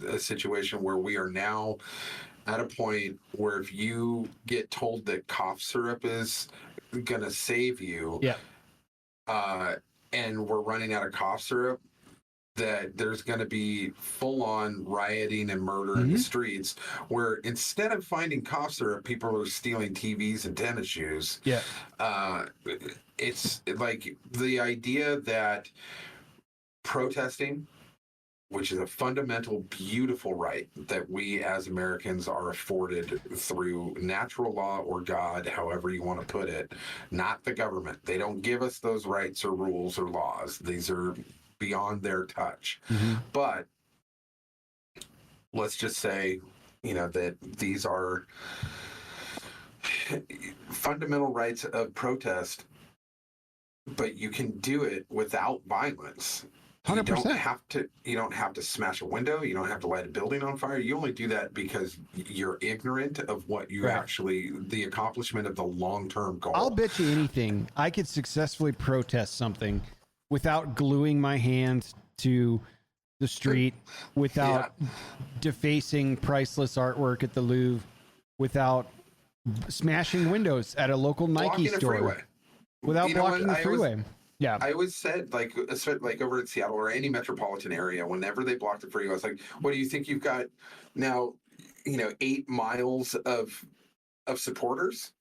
a situation where we are now at a point where if you get told that cough syrup is going to save you, and we're running out of cough syrup, that there's going to be full-on rioting and murder in the streets, where instead of finding cough syrup, people are stealing TVs and tennis shoes. Yeah. It's like the idea that protesting, which is a fundamental, beautiful right that we as Americans are afforded through natural law or God, however you want to put it, not the government. They don't give us those rights or rules or laws. These are beyond their touch. But let's just say, you know, that these are fundamental rights of protest, but you can do it without violence. 100%. You don't have to smash a window. You don't have to light a building on fire. You only do that because you're ignorant of what you actually, the accomplishment of the long-term goal. I'll bet you anything I could successfully protest something without gluing my hands to the street, without defacing priceless artwork at the Louvre, without smashing windows at a local Nike store, without blocking the freeway. I always said, like over in Seattle or any metropolitan area, whenever they block the freeway, I was like, what do you think you've got now, 8 miles of supporters?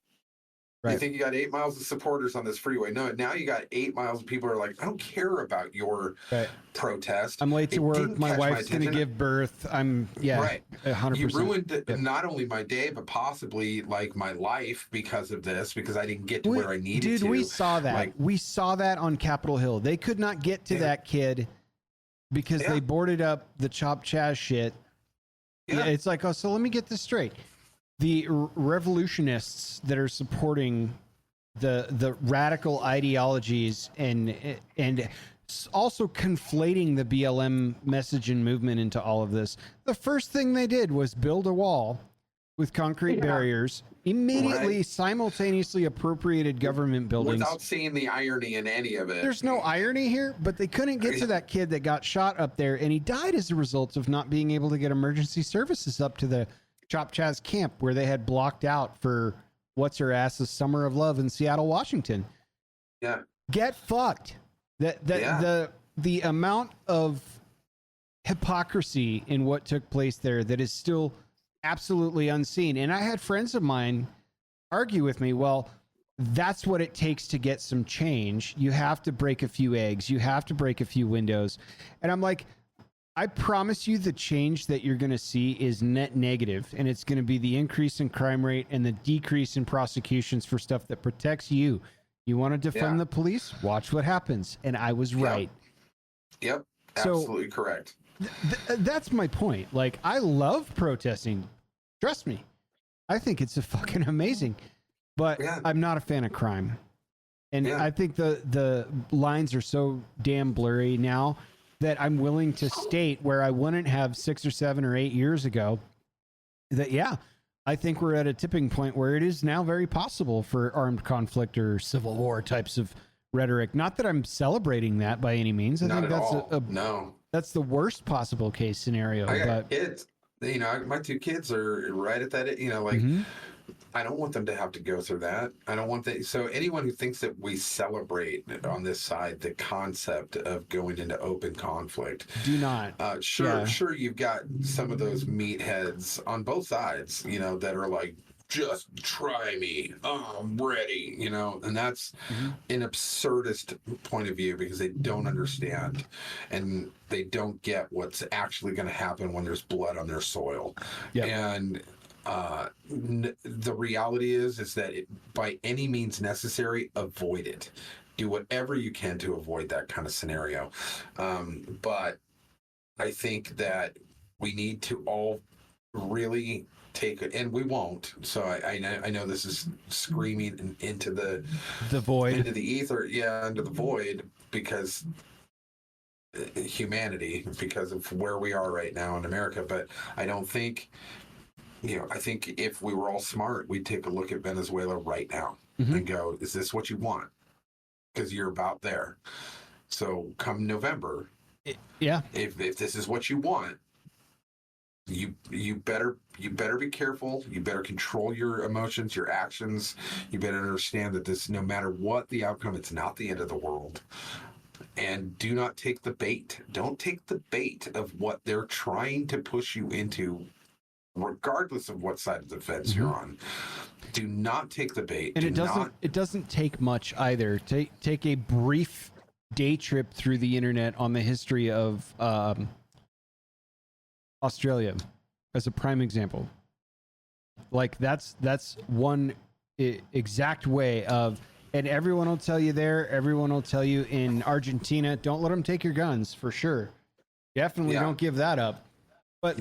You think you got 8 miles of supporters on this freeway? No, now you got 8 miles of people who are like, I don't care about your protest. I'm late to work. My wife's going to give birth. 100%. You ruined not only my day, but possibly like my life because of this, because I didn't get to where I needed to. Dude, we saw that. We saw that on Capitol Hill. They could not get to that kid because they boarded up the Chop Chaz shit. Yeah, it's like, oh, so let me get this straight. The revolutionists that are supporting the radical ideologies and also conflating the BLM message and movement into all of this, the first thing they did was build a wall with concrete barriers, immediately simultaneously appropriated government buildings. Without seeing the irony in any of it. There's no irony here, but they couldn't get to that kid that got shot up there, and he died as a result of not being able to get emergency services up to the Chop Chaz camp where they had blocked out for what's her ass's Summer of Love in Seattle, Washington. Yeah. Get fucked. The amount of hypocrisy in what took place there that is still absolutely unseen. And I had friends of mine argue with me, well, that's what it takes to get some change. You have to break a few eggs. You have to break a few windows. And I'm like, I promise you the change that you're going to see is net negative, and it's going to be the increase in crime rate and the decrease in prosecutions for stuff that protects you. You want to defund the police? Watch what happens. And I was right. Yep. Absolutely correct. That's my point. Like, I love protesting. Trust me. I think it's a fucking amazing, but I'm not a fan of crime. And I think the lines are so damn blurry now that I'm willing to state where I wouldn't have 6 or 7 or 8 years ago that, I think we're at a tipping point where it is now very possible for armed conflict or civil war types of rhetoric. Not that I'm celebrating that by any means. I think that's that's the worst possible case scenario. I got kids. You know, my 2 kids are right at that. You know, like I don't want them to have to go through that. I don't want that. So anyone who thinks that we celebrate on this side the concept of going into open conflict, do not. Sure, you've got some of those meatheads on both sides, you know, that are like, just try me, I'm ready, you know, and that's an absurdist point of view because they don't understand and they don't get what's actually going to happen when there's blood on their soil. And the reality is that by any means necessary, avoid it. Do whatever you can to avoid that kind of scenario. But I think that we need to all really take it, and we won't. So I know this is screaming into the void, into the ether, into the void, because humanity, because of where we are right now in America. But I don't think, I think if we were all smart, we'd take a look at Venezuela right now and go, is this what you want? Because you're about there. So come November, if this is what you want, you better be careful. You better control your emotions, your actions. You better understand that this, no matter what the outcome, it's not the end of the world. And do not take the bait. Don't take the bait of what they're trying to push you into, regardless of what side of the fence you're on. Do not take the bait. And it doesn't take much either. Take a brief day trip through the internet on the history of Australia as a prime example. Like that's one exact way of, and everyone will tell you there, everyone will tell you in Argentina, don't let them take your guns, for sure. Definitely don't give that up. But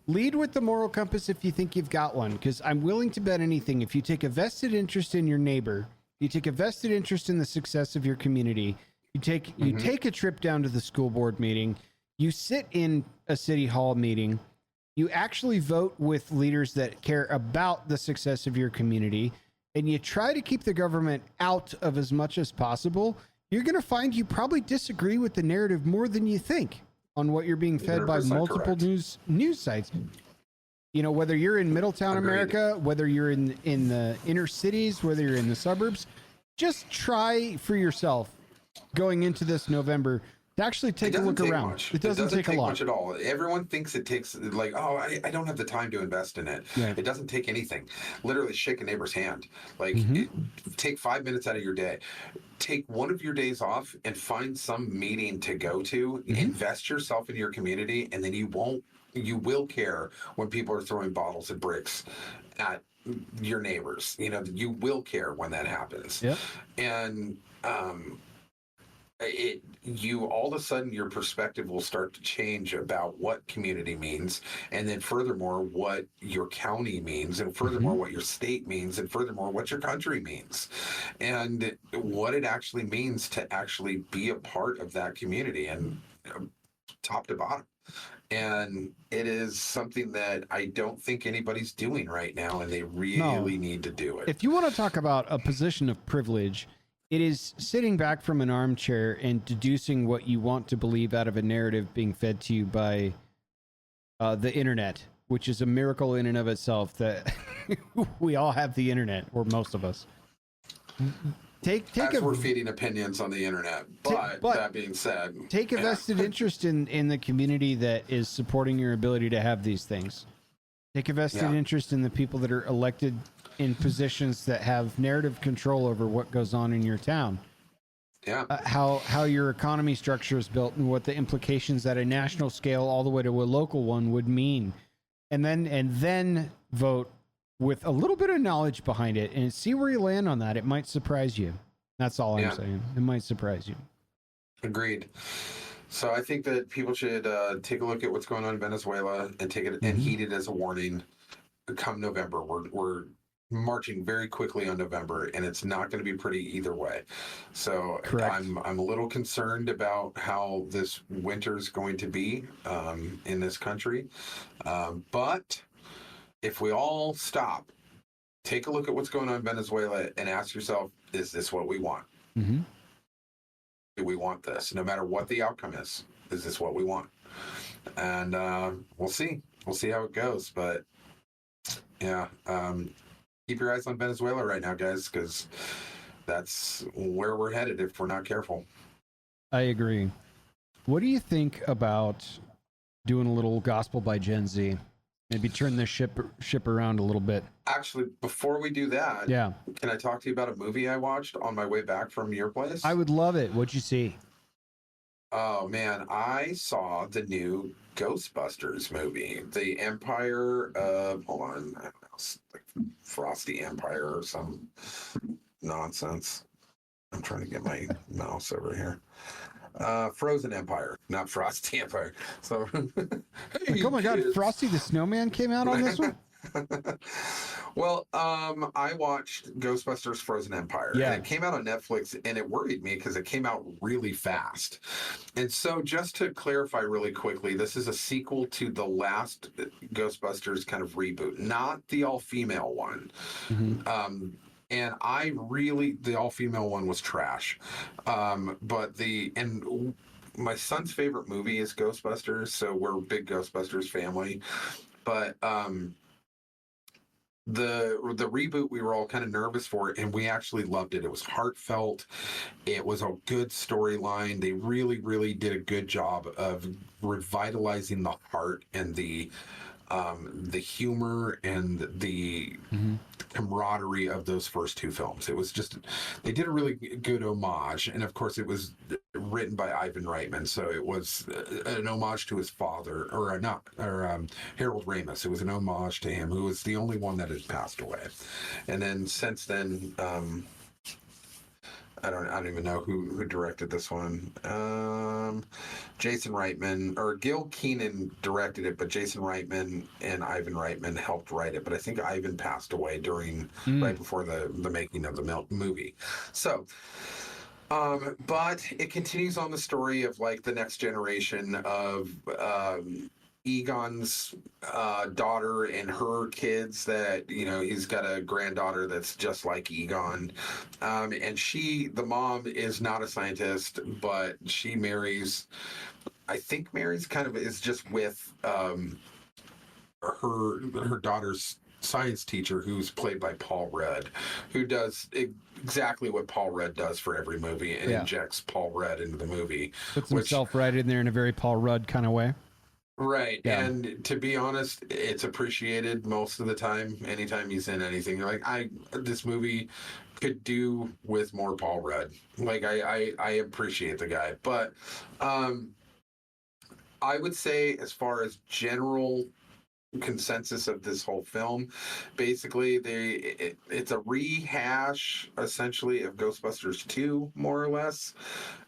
lead with the moral compass if you think you've got one, because I'm willing to bet anything. If you take a vested interest in your neighbor, you take a vested interest in the success of your community, you take a trip down to the school board meeting, you sit in a city hall meeting, you actually vote with leaders that care about the success of your community, and you try to keep the government out of as much as possible, you're going to find you probably disagree with the narrative more than you think on what you're being fed by multiple news sites. You know, whether you're in Middletown, America, whether you're in the inner cities, whether you're in the suburbs, just try for yourself going into this November to actually take a look around. Much. It doesn't take a lot. Much at all. Everyone thinks it takes, like, I don't have the time to invest in it. Right. It doesn't take anything. Literally shake a neighbor's hand. Like, take 5 minutes out of your day. Take one of your days off and find some meeting to go to. Invest yourself in your community, and then you will care when people are throwing bottles and bricks at your neighbors. You know, you will care when that happens. Yep. And you all of a sudden your perspective will start to change about what community means, and then furthermore what your county means, and furthermore what your state means, and furthermore what your country means, and what it actually means to actually be a part of that community, and top to bottom. And it is something that I don't think anybody's doing right now, and they really need to do it. If you want to talk about a position of privilege, it is sitting back from an armchair and deducing what you want to believe out of a narrative being fed to you by the internet, which is a miracle in and of itself that we all have the internet, or most of us. We're feeding opinions on the internet, but that being said, take a vested interest in the community that is supporting your ability to have these things. Take a vested interest in the people that are elected in positions that have narrative control over what goes on in your town. Yeah. How your economy structure is built and what the implications at a national scale all the way to a local one would mean. And then vote with a little bit of knowledge behind it and see where you land on that. It might surprise you. That's all I'm saying. It might surprise you. Agreed. So I think that people should take a look at what's going on in Venezuela and take it and heed it as a warning. Come November, we're marching very quickly on November, and it's not going to be pretty either way. So I'm a little concerned about how this winter is going to be in this country. But if we all stop, take a look at what's going on in Venezuela and ask yourself, is this what we want? Mm-hmm. Do we want this? No matter what the outcome is this what we want? And we'll see. We'll see how it goes. But yeah, keep your eyes on Venezuela right now, guys, because that's where we're headed if we're not careful. I agree. What do you think about doing a little gospel by Gen Z? Maybe turn this ship around a little bit. Actually, before we do that, can I talk to you about a movie I watched on my way back from your place? I would love it. What'd you see? Oh, man. I saw the new Ghostbusters movie. The Empire of... Hold on. I don't know. Like Frosty Empire or some nonsense. I'm trying to get my mouse over here. Frozen Empire, not Frosty Empire. So, oh my God, Frosty the Snowman came out on this one? Well, I watched Ghostbusters Frozen Empire. Yeah. And it came out on Netflix, and it worried me because it came out really fast. And so just to clarify really quickly, this is a sequel to the last Ghostbusters kind of reboot, not the all-female one. Mm-hmm. And the all-female one was trash. But my son's favorite movie is Ghostbusters, so we're a big Ghostbusters family. But the reboot we were all kind of nervous for, and we actually loved it. It was heartfelt. It was a good storyline. They really, really did a good job of revitalizing the heart and the humor and the camaraderie of those first two films. It was just, they did a really good homage. And of course it was written by Ivan Reitman. So it was an homage to his father, Harold Ramis. It was an homage to him, who was the only one that had passed away. And then since then, I don't even know who directed this one. Jason Reitman, or Gil Keenan directed it, but Jason Reitman and Ivan Reitman helped write it. But I think Ivan passed away right before the making of the movie. So, but it continues on the story of like the next generation of Egon's daughter and her kids, that he's got a granddaughter that's just like Egon, and the mom is not a scientist, but she is just with her daughter's science teacher, who's played by Paul Rudd, who does exactly what Paul Rudd does for every movie and injects Paul Rudd into the movie, puts himself right in there in a very Paul Rudd kind of way. Right. Yeah. And to be honest, it's appreciated most of the time. Anytime he's in anything, like this movie could do with more Paul Rudd. Like I appreciate the guy, but I would say, as far as general consensus of this whole film, basically it's a rehash essentially of Ghostbusters 2, more or less,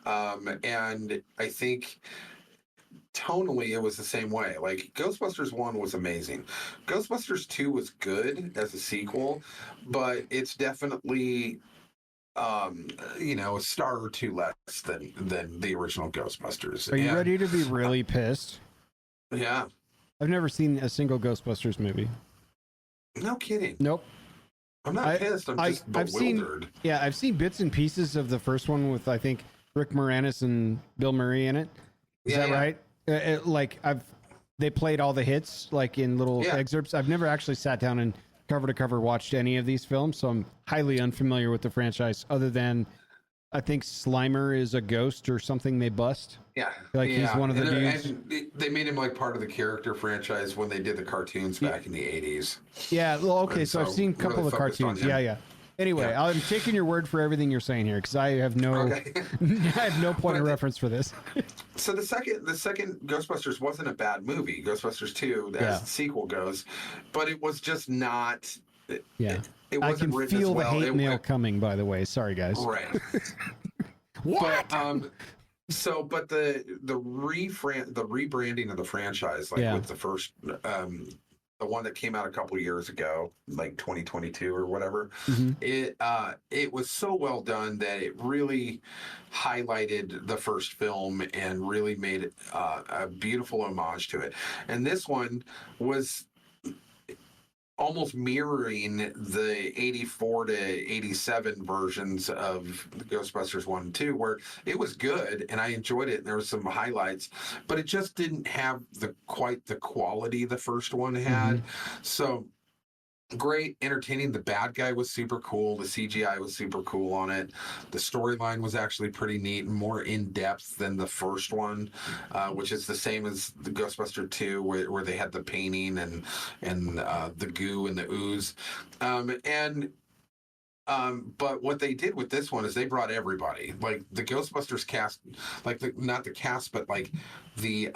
and I think tonally it was the same way. Like Ghostbusters 1 was amazing. Ghostbusters 2 was good as a sequel, but it's definitely a star or two less than the original Ghostbusters. Are you ready to be really pissed? Yeah. I've never seen a single Ghostbusters movie. No kidding. Nope. I'm not pissed. I'm just bewildered. I've seen bits and pieces of the first one with, I think, Rick Moranis and Bill Murray in it. Is that right? They played all the hits like in little excerpts. I've never actually sat down and cover to cover watched any of these films, so I'm highly unfamiliar with the franchise other than I think Slimer is a ghost or something they bust. Yeah. Like he's one of the dudes. And they made him like part of the character franchise when they did the cartoons back in the 80s. Yeah, well, okay, And so I've seen a couple really of focused on cartoons. him. Yeah. Anyway, I'm taking your word for everything you're saying here because I have no I have no point of reference for this. So the second Ghostbusters wasn't a bad movie, Ghostbusters 2, as the sequel goes, but it was just not. Yeah, it I wretten can feel as well. the hate mail coming. By the way, sorry guys. Right. What? But the rebranding of the franchise, like with the first, the one that came out a couple years ago, like 2022 or whatever, it was so well done that it really highlighted the first film and really made it a beautiful homage to it. And this one was almost mirroring the 84 to 87 versions of the Ghostbusters 1 and 2, where it was good and I enjoyed it and there were some highlights, but it just didn't have quite the quality the first one had. So great, entertaining. The bad guy was super cool. The CGI was super cool on it. The storyline was actually pretty neat and more in depth than the first one, which is the same as the Ghostbuster 2, where they had the painting and the goo and the ooze. But what they did with this one is they brought everybody, like the Ghostbusters cast, like not the cast, but like the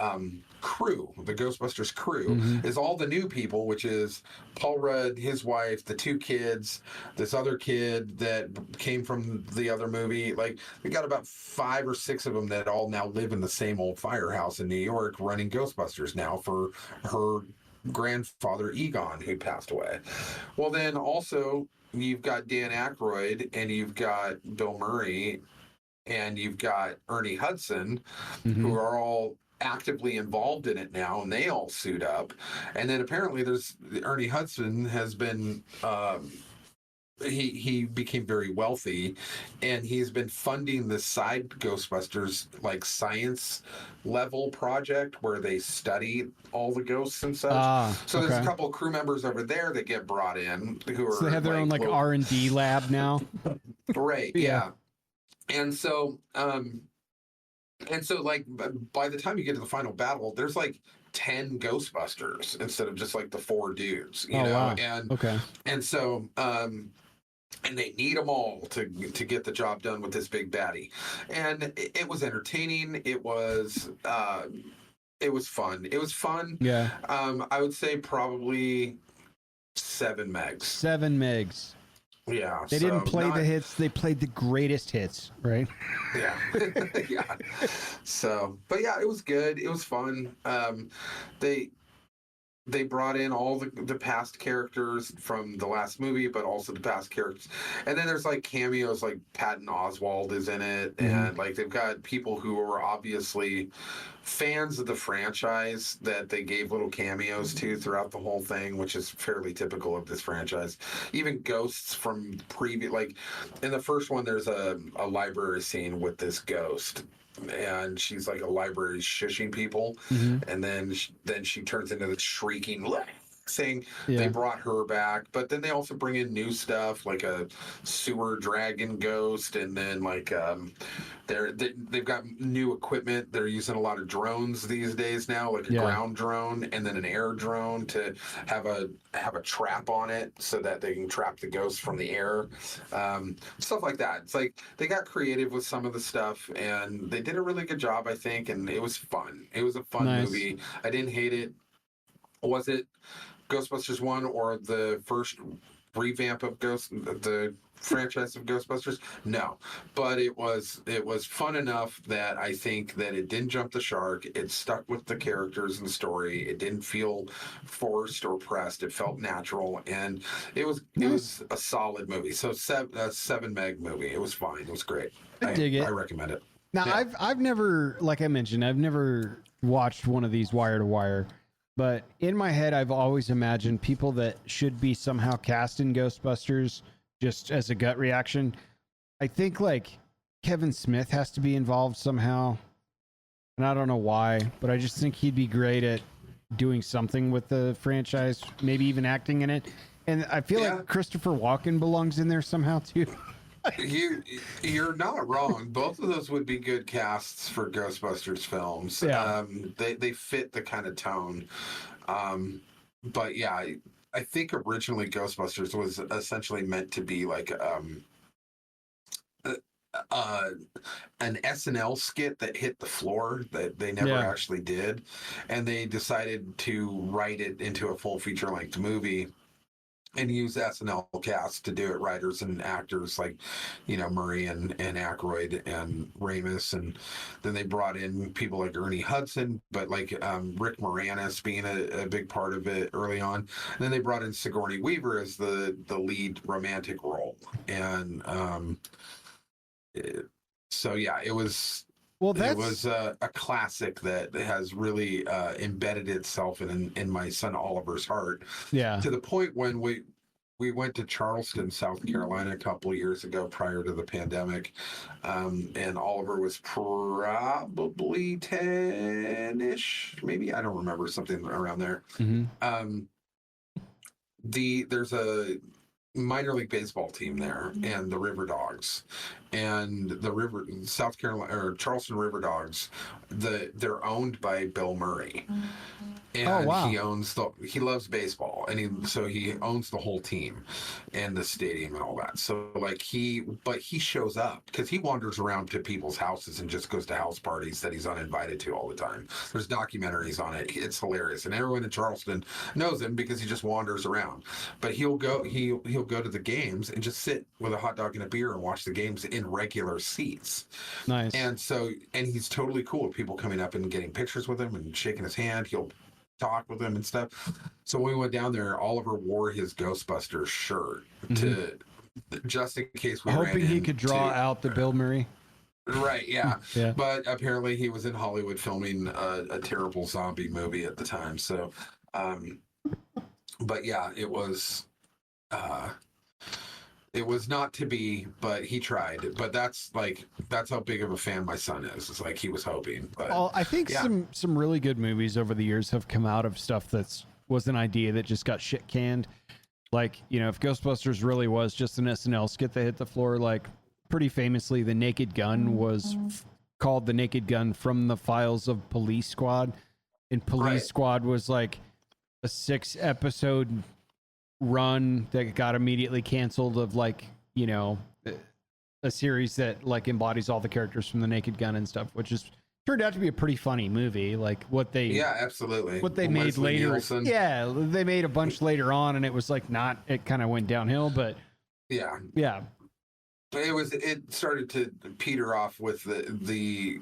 crew, the Ghostbusters crew is all the new people, which is Paul Rudd, his wife, the two kids, this other kid that came from the other movie. Like we got about 5 or 6 of them that all now live in the same old firehouse in New York running Ghostbusters now for her grandfather Egon, who passed away. Well, then also you've got Dan Aykroyd and you've got Bill Murray and you've got Ernie Hudson, who are all actively involved in it now, and they all suit up. And then apparently there's Ernie Hudson has been he became very wealthy, and he's been funding the side Ghostbusters like science level project where they study all the ghosts and such. So there's a couple of crew members over there that get brought in who are, so they have their own like R&D lab now. Right. Yeah. And so like by the time you get to the final battle, there's like 10 Ghostbusters instead of just like the 4 dudes, you know. Wow. And so and they need them all to get the job done with this big baddie. And it was entertaining. It was fun. It was fun. Yeah. I would say probably 7 megs. 7 megs. Yeah. They didn't play the hits. They played the greatest hits, right? Yeah. Yeah. So, but yeah, it was good. It was fun. They brought in all the past characters from the last movie, but also the past characters. And then there's like cameos, like Patton Oswalt is in it. And like they've got people who are obviously fans of the franchise that they gave little cameos to throughout the whole thing, which is fairly typical of this franchise. Even ghosts from previous, like in the first one, there's a library scene with this ghost. And she's like a library shushing people, and then she turns into the shrieking thing. They brought her back, but then they also bring in new stuff like a sewer dragon ghost, and then like they've got new equipment. They're using a lot of drones these days now, like a ground drone and then an air drone to have a trap on it so that they can trap the ghosts from the air, stuff like that. It's like they got creative with some of the stuff, and they did a really good job, I think, and it was fun. It was a fun movie. I didn't hate it. Was it Ghostbusters 1 or the first revamp of the franchise of Ghostbusters? No, but it was fun enough that I think that it didn't jump the shark. It stuck with the characters and the story. It didn't feel forced or pressed. It felt natural, and it was a solid movie. So 7 meg movie. It was fine. It was great. I dig it. I recommend it. Now I've never, like I mentioned, I've never watched one of these wire to wire, but in my head, I've always imagined people that should be somehow cast in Ghostbusters just as a gut reaction. I think like Kevin Smith has to be involved somehow. And I don't know why, but I just think he'd be great at doing something with the franchise, maybe even acting in it. And I feel like Christopher Walken belongs in there somehow too. You're not wrong. Both of those would be good casts for Ghostbusters films. Yeah. They fit the kind of tone. But yeah, I think originally Ghostbusters was essentially meant to be like an SNL skit that hit the floor that they never actually did, and they decided to write it into a full feature-length movie and use SNL cast to do it, writers and actors like, Murray and Aykroyd and Ramis, and then they brought in people like Ernie Hudson, but like Rick Moranis being a big part of it early on. And then they brought in Sigourney Weaver as the lead romantic role, and so yeah, it was. Well, it was a classic that has really embedded itself in my son Oliver's heart. Yeah. To the point when we went to Charleston, South Carolina, a couple of years ago prior to the pandemic, and Oliver was probably 10-ish, maybe, I don't remember, something around there. Mm-hmm. There's a minor league baseball team there, and the River Dogs, and the South Carolina or Charleston River Dogs, they're owned by Bill Murray. And he loves baseball, and so he owns the whole team and the stadium and all that. So like he shows up because he wanders around to people's houses and just goes to house parties that he's uninvited to all the time. There's documentaries on it. It's hilarious, and everyone in Charleston knows him because he just wanders around. But he'll go to the games and just sit with a hot dog and a beer and watch the games in regular seats. Nice. And he's totally cool with people coming up and getting pictures with him and shaking his hand. He'll talk with him and stuff. So when we went down there, Oliver wore his Ghostbusters shirt to just in case we hoping he could draw out the Bill Murray. Right, yeah. Yeah. But apparently he was in Hollywood filming a terrible zombie movie at the time. So, but yeah, it was not to be, but he tried. But that's how big of a fan my son is. It's like he was hoping. But well, I think some really good movies over the years have come out of stuff was an idea that just got shit canned. Like, if Ghostbusters really was just an SNL skit that hit the floor, like pretty famously, The Naked Gun was called The Naked Gun from the files of Police Squad. And Police Squad was like a 6-episode run that got immediately canceled of like, a series that like embodies all the characters from The Naked Gun and stuff, which is turned out to be a pretty funny movie. Like what they absolutely what they made later. Nielsen. Yeah, they made a bunch later on, and it was like it kind of went downhill, but yeah. It started to peter off with the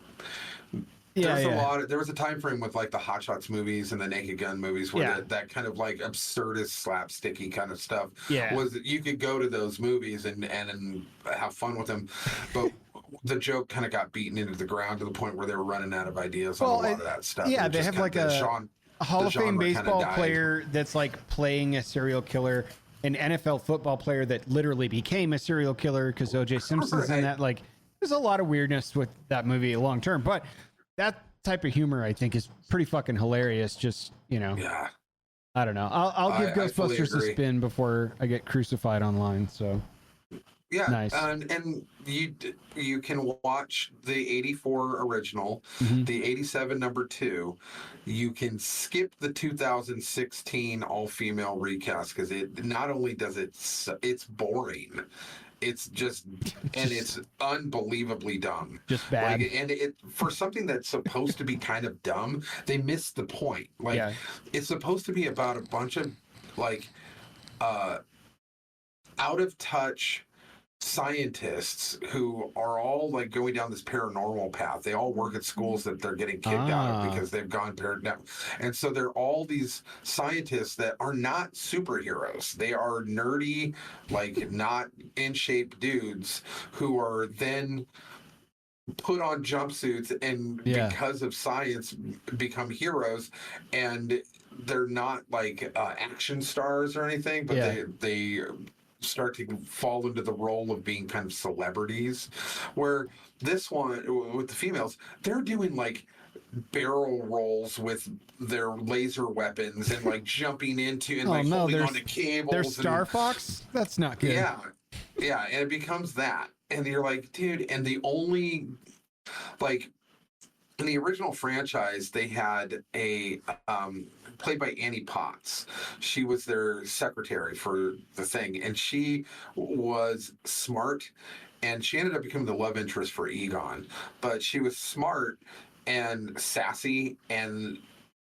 there was a time frame with like the Hot Shots movies and the Naked Gun movies where that kind of like absurdist slapsticky kind of stuff was that you could go to those movies and have fun with them, but the joke kind of got beaten into the ground to the point where they were running out of ideas on a lot of that stuff. Yeah, they have like a Hall of Fame baseball player that's like playing a serial killer, an NFL football player that literally became a serial killer because O.J. Simpson's in that. Like, there's a lot of weirdness with that movie long term, but that type of humor, I think, is pretty fucking hilarious. Just, yeah. I don't know. I'll give Ghostbusters a spin before I get crucified online. So, yeah, nice. And you can watch the '84 original, the '87 #2. You can skip the 2016 all-female recast because it not only does it's boring. It's just, and it's unbelievably dumb. Just bad. And it for something that's supposed to be kind of dumb, they missed the point. Like, it's supposed to be about a bunch of like out of touch scientists who are all like going down this paranormal path. They all work at schools that they're getting kicked out of because they've gone paranormal. And so they're all these scientists that are not superheroes. They are nerdy, like not in shape dudes who are then put on jumpsuits and because of science become heroes, and they're not like action stars or anything, but they start to fall into the role of being kind of celebrities, where this one with the females, they're doing like barrel rolls with their laser weapons and like jumping into and holding onto cables. They're Star Fox? That's not good. Yeah, and it becomes that. And you're like, dude, and the only, like, in the original franchise, they had a, played by Annie Potts. She was their secretary for the thing, and she was smart, and she ended up becoming the love interest for Egon. But she was smart and sassy and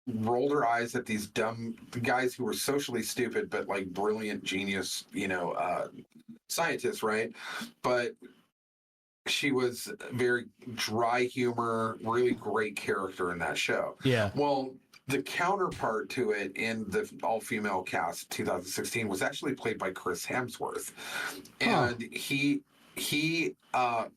rolled her eyes at these dumb guys who were socially stupid but like brilliant genius, scientists, right? But she was very dry humor, really great character in that show. Yeah. Well, the counterpart to it in the all-female cast 2016 was actually played by Chris Hemsworth. And he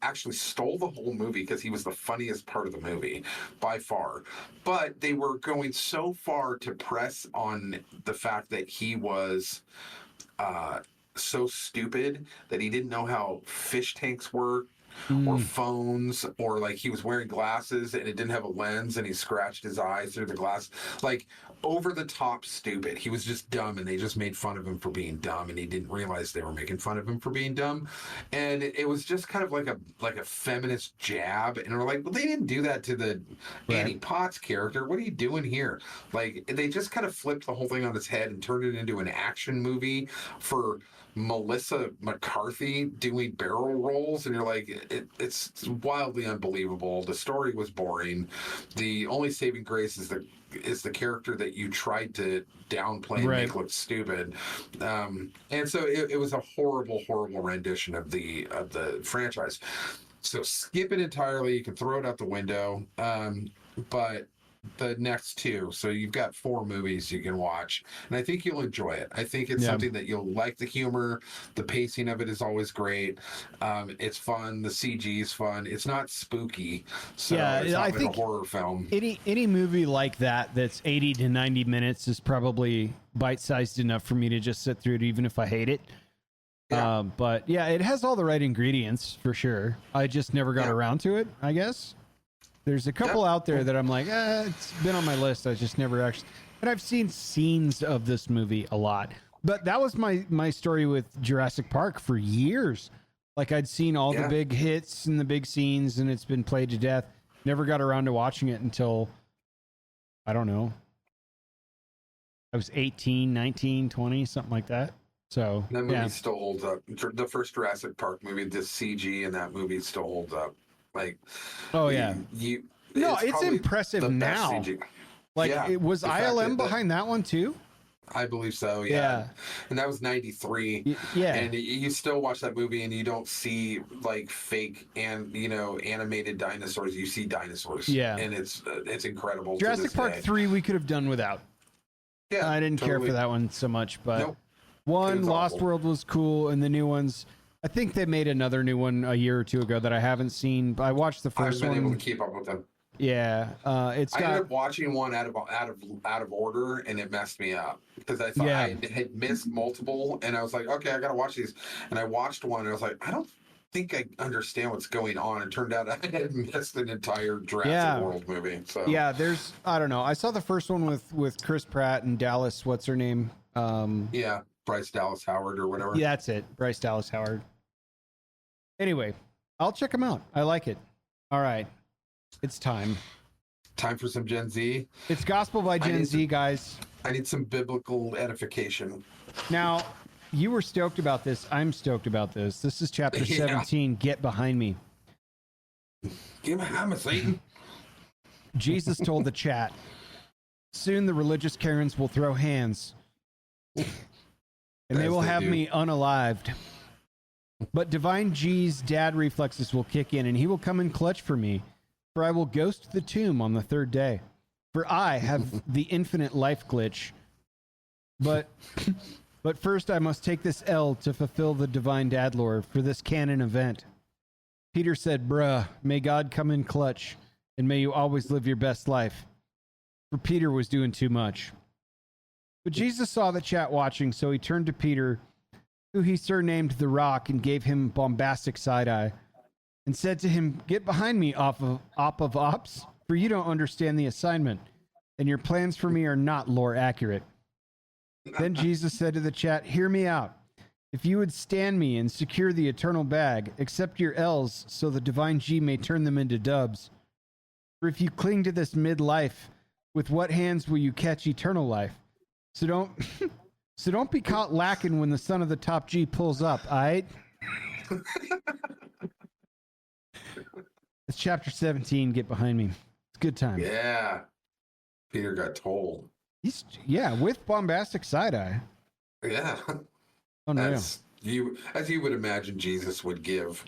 actually stole the whole movie because he was the funniest part of the movie by far. But they were going so far to press on the fact that he was so stupid that he didn't know how fish tanks work or phones, or like he was wearing glasses and it didn't have a lens and he scratched his eyes through the glass. Like over the top stupid. He was just dumb and they just made fun of him for being dumb and he didn't realize they were making fun of him for being dumb. And it was just kind of like a feminist jab. And we're like, well, they didn't do that to the Annie Potts character. What are you doing here? Like they just kind of flipped the whole thing on its head and turned it into an action movie for Melissa McCarthy doing barrel rolls, and you're like, it's wildly unbelievable. The story was boring. The only saving grace is the character that you tried to downplay and make look stupid. And so it was a horrible rendition of the franchise. So skip it entirely. You can throw it out the window. But the next two, so you've got 4 movies you can watch, and I think you'll enjoy it. I think it's something that you'll like. The humor, the pacing of it is always great. It's fun. The CG is fun. It's not spooky, so it's not like a horror film. Any movie like that that's 80 to 90 minutes is probably bite-sized enough for me to just sit through it, even if I hate it. But yeah, it has all the right ingredients for sure. I just never got around to it, I guess. There's a couple out there that I'm like, it's been on my list. I just never actually, and I've seen scenes of this movie a lot. But that was my story with Jurassic Park for years. Like I'd seen all the big hits and the big scenes, and it's been played to death. Never got around to watching it until, I don't know, I was 18, 19, 20, something like that. So that movie still holds up. The first Jurassic Park movie, the CG in that movie still holds up. Like, it's impressive now. Like, was ILM behind that one too? I believe so. Yeah. And that was 93. Yeah. And you still watch that movie and you don't see like fake and animated dinosaurs. You see dinosaurs. Yeah. And it's incredible. Jurassic Park 3 we could have done without. Yeah. I didn't care for that one so much, but Lost World was cool, and the new ones. I think they made another new one a year or two ago that I haven't seen. But I watched the first one. I've been able to keep up with them. Yeah, I ended up watching one out of order, and it messed me up because I thought I had missed multiple, and I was like, okay, I gotta watch these. And I watched one, and I was like, I don't think I understand what's going on. It turned out I had missed an entire Jurassic World movie. So I don't know. I saw the first one with Chris Pratt and Dallas. What's her name? Bryce Dallas Howard or whatever. Yeah, that's it. Bryce Dallas Howard. Anyway, I'll check them out. I like it. All right. It's time. Time for some Gen Z. It's Gospel by Gen Z, guys. I need some biblical edification. Now, you were stoked about this. I'm stoked about this. This is chapter 17. Get behind me. Get behind me, Satan. Jesus told the chat, soon the religious Karens will throw hands. And they will have me unalived. But Divine G's dad reflexes will kick in, and he will come in clutch for me. For I will ghost the tomb on the 3rd day. For I have the infinite life glitch. But first I must take this L to fulfill the divine dad lore for this canon event. Peter said, bruh, may God come in clutch and may you always live your best life. For Peter was doing too much. But Jesus saw the chat watching, so he turned to Peter, who he surnamed the Rock, and gave him bombastic side-eye, and said to him, get behind me, op of ops, for you don't understand the assignment, and your plans for me are not lore accurate. Then Jesus said to the chat, hear me out. If you would stand me and secure the eternal bag, accept your L's so the divine G may turn them into dubs. For if you cling to this midlife, with what hands will you catch eternal life? So don't be caught lacking when the son of the top G pulls up, alright? It's chapter 17, get behind me. It's a good time. Yeah. Peter got told. Yeah, with bombastic side-eye. Yeah. Unreal. As you would imagine Jesus would give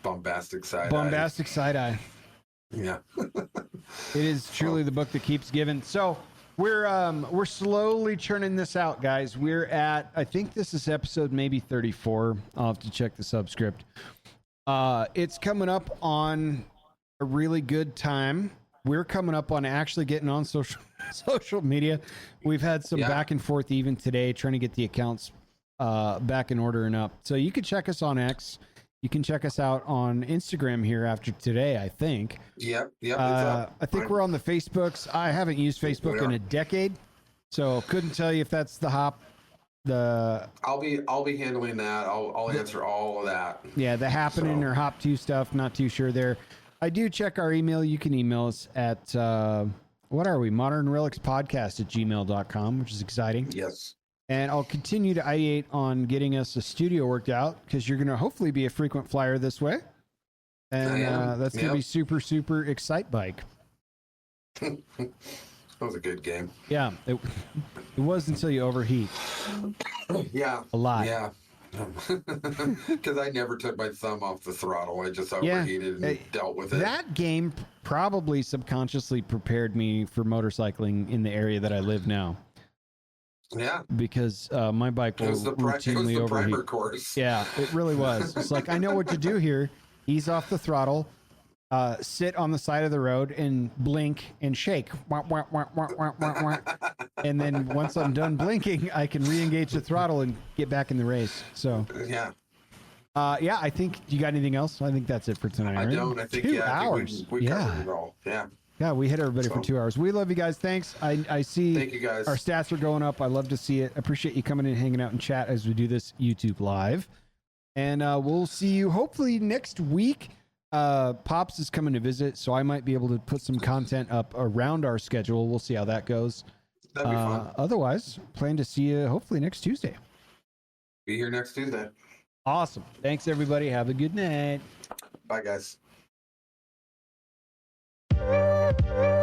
bombastic side-eye. Bombastic side-eye. Yeah. It is truly the book that keeps giving. So we're slowly churning this out, guys. We're at, I think this is episode maybe 34. I'll have to check the subscript. It's coming up on a really good time. We're coming up on actually getting on social media. We've had some back and forth even today, trying to get the accounts back in order and up. So you can check us on X. You can check us out on Instagram here after today, I think. Yep. I think we're on the Facebooks. I haven't used Facebook in a decade, so couldn't tell you if that's the hop. I'll be handling that. I'll answer all of that. Yeah, the happening or hop to stuff. Not too sure there. I do check our email. You can email us at what are we? modernrelicspodcast@gmail.com, which is exciting. Yes. And I'll continue to ideate on getting us a studio worked out because you're going to hopefully be a frequent flyer this way. And that's going to be super, super excite bike. That was a good game. Yeah, it was until you overheat. Yeah. A lot. Yeah. Because I never took my thumb off the throttle. I just overheated and dealt with it. That game probably subconsciously prepared me for motorcycling in the area that I live now. Yeah, because my bike will routinely overheat. Primer course. Yeah, it really was. It's like I know what to do here. Ease off the throttle, sit on the side of the road, and blink and shake. Wah, wah, wah, wah, wah, wah, wah. And then once I'm done blinking, I can re-engage the throttle and get back in the race. So yeah. I think you got anything else? I think that's it for tonight. I don't. I think 2 hours. We covered it all. Yeah. Yeah, we hit everybody for 2 hours. We love you guys. Thanks. I see. Thank you guys. Our stats are going up. I love to see it. I appreciate you coming in and hanging out and chat as we do this YouTube live. And we'll see you hopefully next week. Pops is coming to visit, so I might be able to put some content up around our schedule. We'll see how that goes. That'd be fun. Otherwise, plan to see you hopefully next Tuesday. Be here next Tuesday. Awesome. Thanks, everybody. Have a good night. Bye, guys. Thank you.